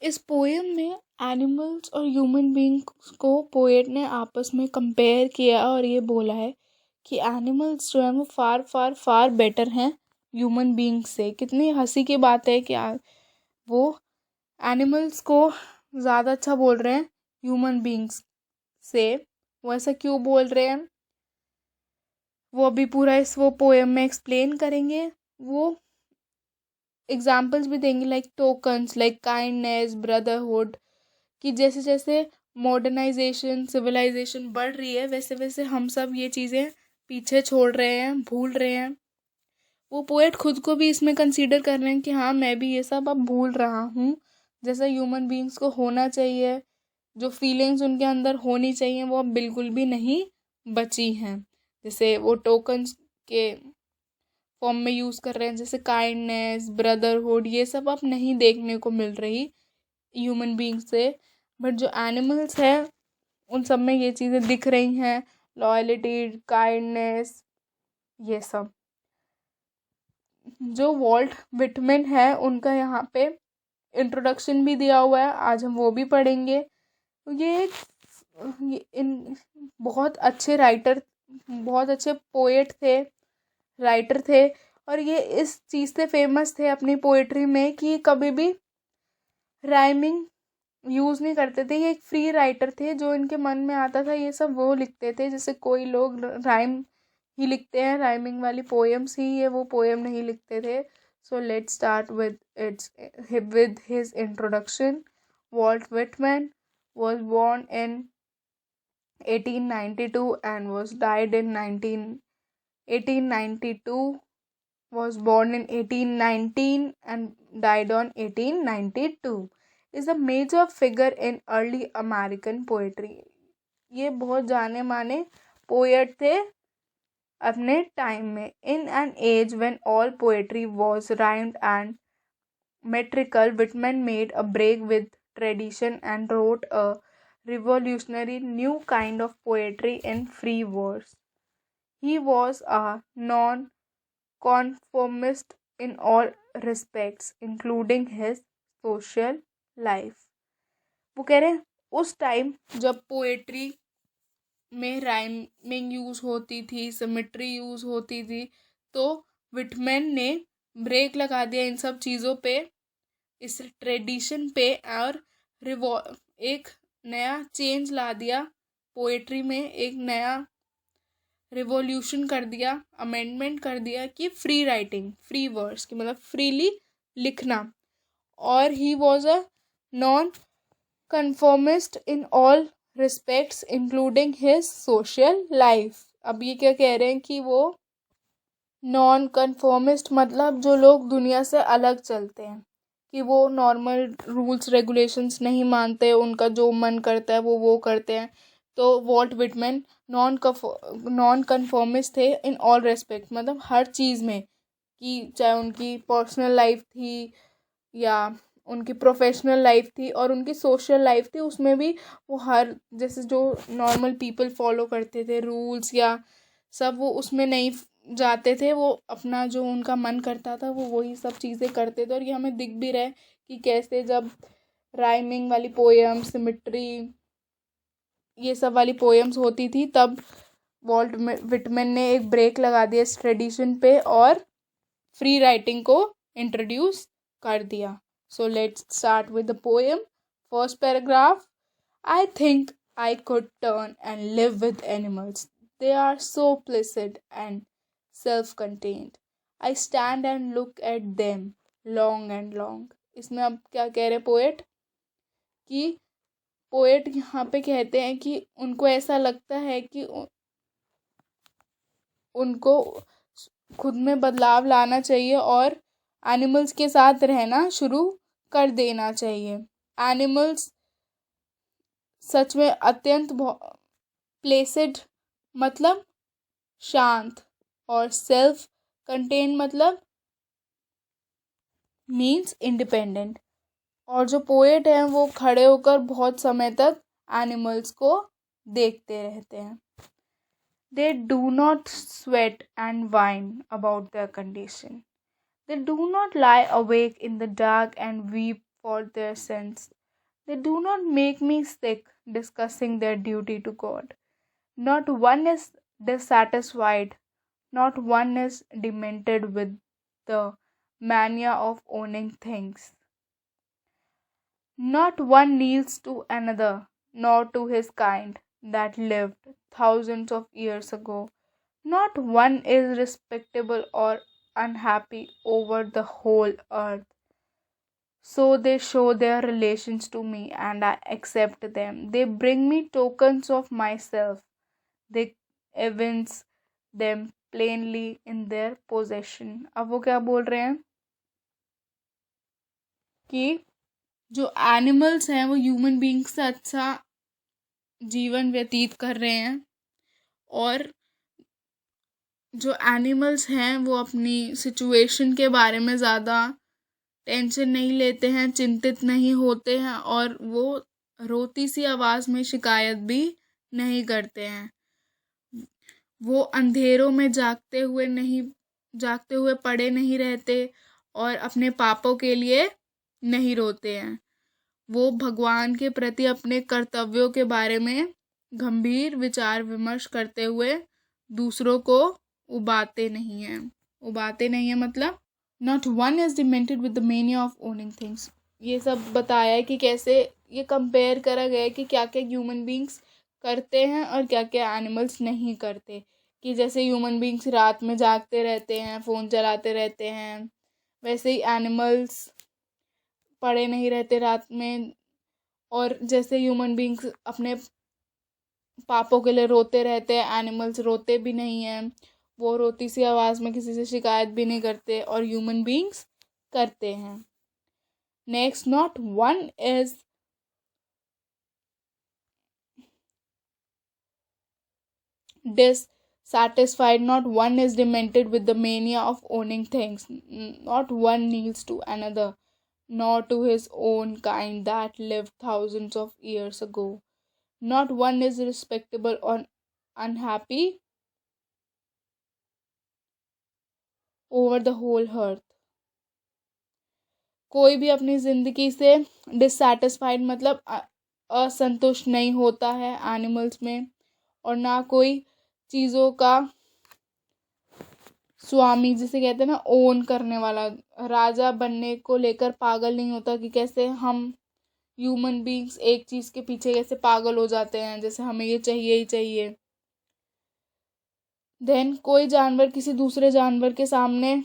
इस पोएम में एनिमल्स और ह्यूमन बींग्स को पोएट ने आपस में कंपेयर किया और ये बोला है कि एनिमल्स जो है वो फार फार फार बेटर हैं ह्यूमन बींग्स से। कितनी हंसी की बात है कि वो एनिमल्स को ज़्यादा अच्छा बोल रहे हैं ह्यूमन बींग्स से। वो ऐसा क्यों बोल रहे हैं वो अभी पूरा इस वो पोएम में एक्सप्लेन करेंगे। वो एग्जाम्पल्स भी देंगे like tokens, like kindness, brotherhood, कि जैसे जैसे मॉडर्नाइजेशन सिविलाइजेशन बढ़ रही है वैसे वैसे हम सब ये चीज़ें पीछे छोड़ रहे हैं, भूल रहे हैं। वो पोएट खुद को भी इसमें कंसीडर कर रहे हैं कि हाँ मैं भी ये सब अब भूल रहा हूँ। जैसा ह्यूमन बींग्स को होना चाहिए, जो फीलिंग्स उनके अंदर होनी चाहिए वो अब बिल्कुल भी नहीं बची हैं। जैसे वो टोकन्स के फॉर्म में यूज़ कर रहे हैं, जैसे काइंडनेस, ब्रदरहुड, ये सब अब नहीं देखने को मिल रही ह्यूमन बींग्स से। बट जो एनिमल्स हैं उन सब में ये चीज़ें दिख रही हैं, लॉयल्टी, काइंडनेस, ये सब। जो वॉल्ट विटमैन है उनका यहाँ पे इंट्रोडक्शन भी दिया हुआ है, आज हम वो भी पढ़ेंगे। ये इन बहुत अच्छे राइटर, बहुत अच्छे पोएट थे, राइटर थे। और ये इस चीज़ से फेमस थे अपनी पोएट्री में कि कभी भी राइमिंग यूज़ नहीं करते थे। ये एक फ्री राइटर थे, जो इनके मन में आता था ये सब वो लिखते थे। जैसे कोई लोग राइम ही लिखते हैं, राइमिंग वाली पोएम्स ही, ये वो पोएम नहीं लिखते थे। सो let's start with his introduction. Walt Whitman was born in 1892 and was died in 1892, was born in 1819 and died on 1892. Is a major figure in early American poetry. ये बहुत जाने माने पोएट थे अपने टाइम में। In an age when all poetry was rhymed and metrical, Whitman made a break with tradition and wrote a revolutionary new kind of poetry in free verse. He was a non-conformist in all respects, including his social life. वो कह रहे हैं उस time जब poetry में rhyming use होती थी, symmetry use होती थी, तो विटमैन ने ब्रेक लगा दिया इन सब चीज़ों पे, इस ट्रेडिशन पे, और एक नया चेंज ला दिया पोएट्री में, एक नया रिवॉल्यूशन कर दिया, अमेंडमेंट कर दिया कि फ्री राइटिंग, फ्री वर्ड्स की मतलब फ्रीली लिखना। और he was a non conformist in all respects including his social life. अब ये क्या कह रहे हैं कि वो नॉन कन्फॉर्मिस्ट मतलब जो लोग दुनिया से अलग चलते हैं, कि वो नॉर्मल रूल्स रेगुलेशंस नहीं मानते, उनका जो मन करता है वो करते हैं। तो वॉल्ट विटमैन नॉन कन्फॉर्मिस्ट थे इन ऑल रेस्पेक्ट, मतलब हर चीज़ में, कि चाहे उनकी पर्सनल लाइफ थी या उनकी प्रोफेशनल लाइफ थी और उनकी सोशल लाइफ थी, उसमें भी वो हर जैसे जो नॉर्मल पीपल फॉलो करते थे रूल्स या सब, वो उसमें नहीं जाते थे। वो अपना जो उनका मन करता था वो वही सब चीज़ें करते थे। और ये हमें दिख भी रहा है कि कैसे जब राइमिंग वाली पोएम, सिमेट्री, ये सब वाली पोएम्स होती थी, तब वॉल्ट विटमैन ने एक ब्रेक लगा दिया इस ट्रेडिशन पे और फ्री राइटिंग को इंट्रोड्यूस कर दिया। सो let's start with the poem. First paragraph. I think I could turn and live with animals, they are so placid and self-contained. I stand and look at them long and long. इसमें अब क्या कह रहे poet, कि poet यहाँ पे कहते हैं कि उनको ऐसा लगता है कि उनको खुद में बदलाव लाना चाहिए और एनिमल्स के साथ रहना शुरू कर देना चाहिए। एनिमल्स सच में अत्यंत प्लेसिड मतलब शांत, और सेल्फ कंटेन मतलब मीन्स इंडिपेंडेंट। और जो पोएट हैं वो खड़े होकर बहुत समय तक एनिमल्स को देखते रहते हैं। They do not sweat and wine about their condition, they do not lie awake in the dark and weep for their sins, they do not make me sick discussing their duty to God. Not one is dissatisfied. Not one is demented with the mania of owning things. Not one kneels to another, nor to his kind that lived thousands of years ago. Not one is respectable or unhappy over the whole earth. So they show their relations to me and I accept them. They bring me tokens of myself. They evince them plainly in their possession. अब वो क्या बोल रहे हैं कि जो animals हैं वो ह्यूमन बींग्स से अच्छा जीवन व्यतीत कर रहे हैं, और जो एनिमल्स हैं वो अपनी सिचुएशन के बारे में ज़्यादा टेंशन नहीं लेते हैं, चिंतित नहीं होते हैं, और वो रोती सी आवाज़ में शिकायत भी नहीं करते हैं। वो अंधेरों में जागते हुए पड़े नहीं रहते और अपने पापों के लिए नहीं रोते हैं। वो भगवान के प्रति अपने कर्तव्यों के बारे में गंभीर विचार विमर्श करते हुए दूसरों को उबाते नहीं हैं मतलब not one is demented with the mania of owning things. ये सब बताया है कि कैसे ये कंपेयर करा गया है कि क्या क्या ह्यूमन बींग्स करते हैं और क्या क्या एनिमल्स नहीं करते। कि जैसे ह्यूमन बींग्स रात में जागते रहते हैं, फ़ोन चलाते रहते हैं, वैसे ही एनिमल्स पड़े नहीं रहते रात में। और जैसे ह्यूमन बींग्स अपने पापों के लिए रोते रहते हैं, एनिमल्स रोते भी नहीं हैं। वो रोती सी आवाज़ में किसी से शिकायत भी नहीं करते, और ह्यूमन बींग्स करते हैं। Next, not one is dissatisfied, not one is demented with the mania of owning things, not one kneels to another, nor to his own kind that lived thousands of years ago. Not one is respectable or unhappy over the whole earth. कोई भी अपनी ज़िंदगी से dissatisfied मतलब असंतुष्ट नहीं होता है एनिमल्स में, और ना कोई चीज़ों का स्वामी जिसे कहते हैं ना, ओन करने वाला, राजा बनने को लेकर पागल नहीं होता कि कैसे हम ह्यूमन बींग्स एक चीज़ के पीछे कैसे पागल हो जाते हैं, जैसे हमें ये चाहिए ही चाहिए। देन कोई जानवर किसी दूसरे जानवर के सामने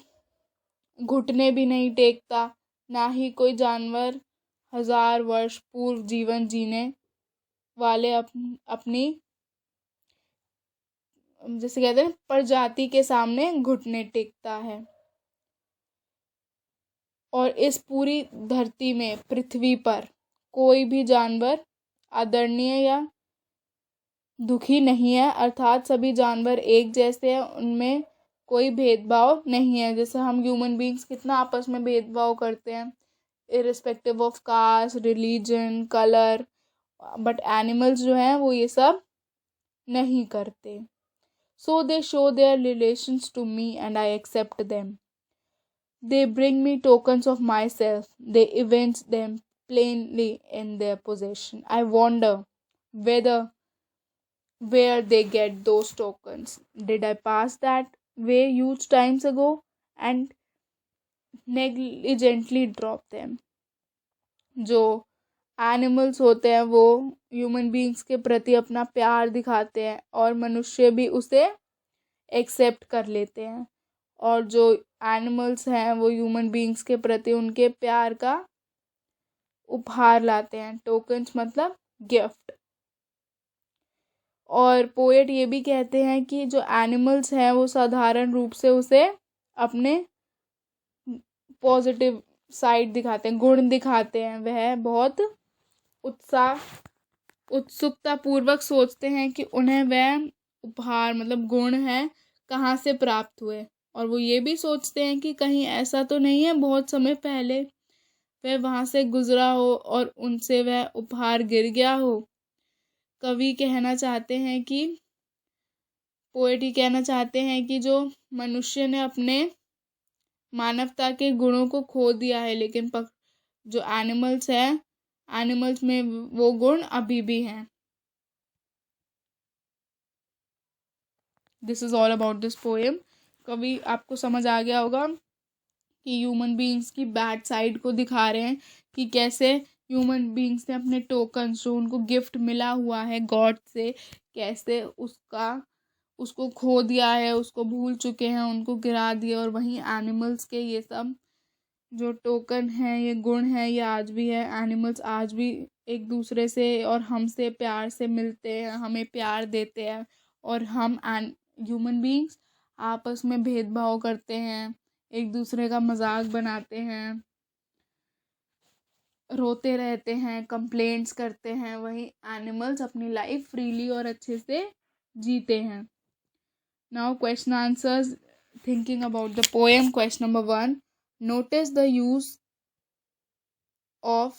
घुटने भी नहीं टेकता, ना ही कोई जानवर 1000 वर्ष पूर्व जीवन जीने वाले अपनी जैसे कहते हैं प्रजाति के सामने घुटने टेकता है। और इस पूरी धरती में, पृथ्वी पर कोई भी जानवर आदरणीय या दुखी नहीं है, अर्थात सभी जानवर एक जैसे हैं, उनमें कोई भेदभाव नहीं है। जैसे हम ह्यूमन बींग्स कितना आपस में भेदभाव करते हैं, irrespective of caste, religion, colour, but animals जो हैं वो ये सब नहीं करते। So they show their relations to me and I accept them. They bring me tokens of myself. They evince them plainly in their possession. I wonder where they get those tokens. Did I pass that way huge times ago and negligently drop them? जो animals होते हैं वो human beings के प्रति अपना प्यार दिखाते हैं, और मनुष्य भी उसे एक्सेप्ट कर लेते हैं, और जो एनिमल्स हैं वो ह्यूमन बींग्स के प्रति उनके प्यार का उपहार लाते हैं। टोकन्स मतलब गिफ्ट। और पोएट ये भी कहते हैं कि जो एनिमल्स हैं वो साधारण रूप से उसे अपने पॉजिटिव साइड दिखाते हैं, गुण दिखाते हैं। वह बहुत उत्सुकता पूर्वक सोचते हैं कि उन्हें वह उपहार मतलब गुण है कहाँ से प्राप्त हुए, और वो ये भी सोचते हैं कि कहीं ऐसा तो नहीं है बहुत समय पहले वह वहाँ से गुजरा हो और उनसे वह उपहार गिर गया हो। कवि कहना चाहते हैं कि पोएट ही कहना चाहते हैं कि जो मनुष्य ने अपने मानवता के गुणों को खो दिया है, लेकिन जो एनिमल्स हैं, एनिमल्स में वो गुण अभी भी हैं। This is all about this poem. कभी आपको समझ आ गया होगा कि ह्यूमन बीइंग्स की बैड साइड को दिखा रहे हैं कि कैसे ह्यूमन बीइंग्स ने अपने टोकन्स जो उनको गिफ्ट मिला हुआ है गॉड से, कैसे उसको खो दिया है, उसको भूल चुके हैं, उनको गिरा दिया। और वहीं एनिमल्स के ये सब जो टोकन है, ये गुण है, ये आज भी है। एनिमल्स आज भी एक दूसरे से और हमसे प्यार से मिलते हैं, हमें प्यार देते हैं। और हम ह्यूमन बीइंग्स आपस में भेदभाव करते हैं, एक दूसरे का मजाक बनाते हैं, रोते रहते हैं, कंप्लेंट्स करते हैं। वहीं एनिमल्स अपनी लाइफ फ्रीली और अच्छे से जीते हैं। Now question answers, thinking about the poem. Question number 1, notice the use of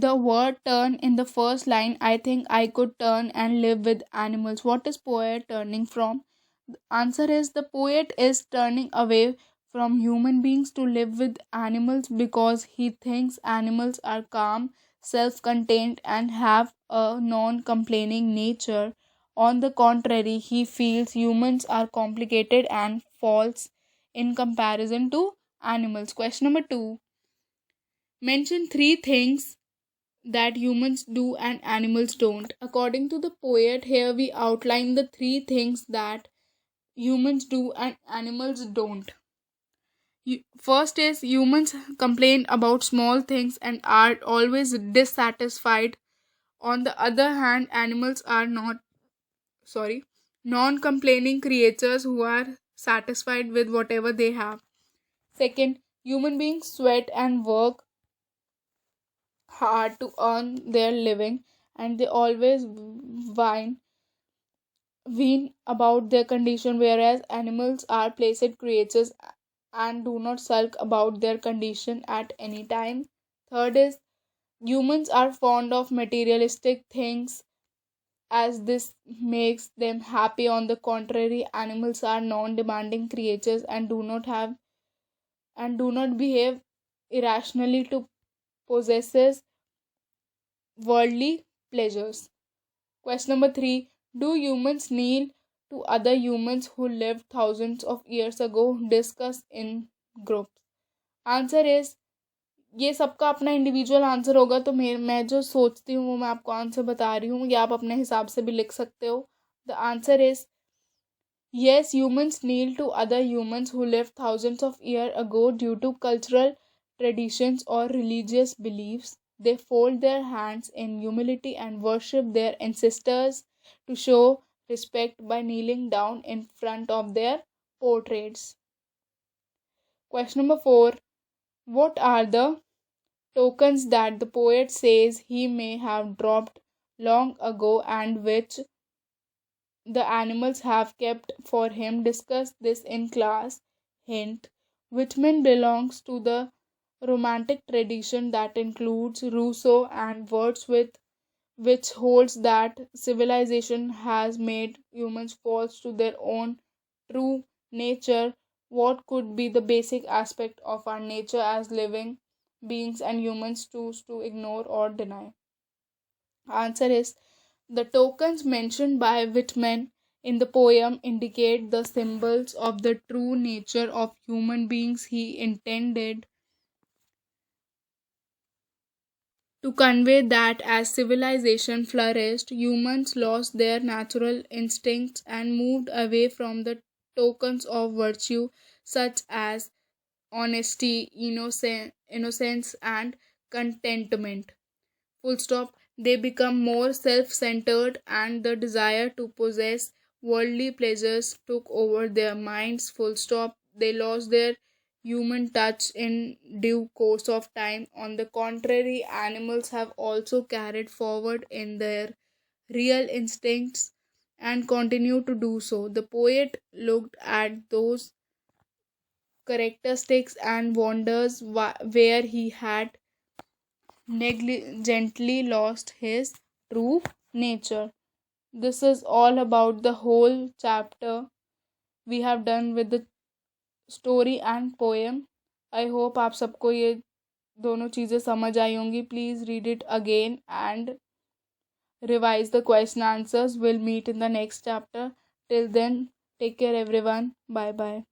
the word turn in the first line. I think I could turn and live with animals. What is poet turning from? The answer is the poet is turning away from human beings to live with animals because he thinks animals are calm, self contained, and have a non complaining nature. On the contrary, he feels humans are complicated and false in comparison to animals. Question number 2, mention three things that humans do and animals don't. According to the poet, here we outline the three things that humans do and animals don't. First is humans complain about small things and are always dissatisfied. On the other hand, animals are non complaining creatures who are satisfied with whatever they have. Second, human beings sweat and work hard to earn their living, and they always whine about their condition, whereas animals are placid creatures and do not sulk about their condition at any time. Third is humans are fond of materialistic things as this makes them happy. On the contrary, animals are non-demanding creatures and do not behave irrationally to possess worldly pleasures. Question number 3, do humans kneel to other humans who lived thousands of years ago? Discuss in groups. Answer is, ये सबका अपना individual answer होगा, तो मैं जो सोचती हूँ वो मैं आपको आंसर बता रही हूँ, या आप अपने हिसाब से भी लिख सकते हो. The answer is yes, humans kneel to other humans who lived thousands of years ago due to cultural traditions or religious beliefs. They fold their hands in humility and worship their ancestors to show respect by kneeling down in front of their portraits. Question number 4, what are the tokens that the poet says he may have dropped long ago and which the animals have kept for him? Discuss this in class. Hint, Whitman belongs to the romantic tradition that includes Rousseau and Wordsworth, which holds that civilization has made humans false to their own true nature. What could be the basic aspect of our nature as living beings and humans choose to ignore or deny? Answer is, the tokens mentioned by Whitman in the poem indicate the symbols of the true nature of human beings. He intended to convey that as civilization flourished, humans lost their natural instincts and moved away from the tokens of virtue such as honesty, innocence, and contentment. Full stop. They become more self centered, and the desire to possess worldly pleasures took over their minds. Full stop. They lost their human touch in due course of time. On the contrary, animals have also carried forward in their real instincts and continue to do so. The poet looked at those characteristics and wonders where he had negligently lost his true nature. This is all about the whole chapter we have done with the story and poem. I hope आप सबको ये दोनों चीज़ें समझ आई होंगी. Please read it again and revise the question answers. We'll meet in the next chapter. Till then, take care everyone. Bye bye.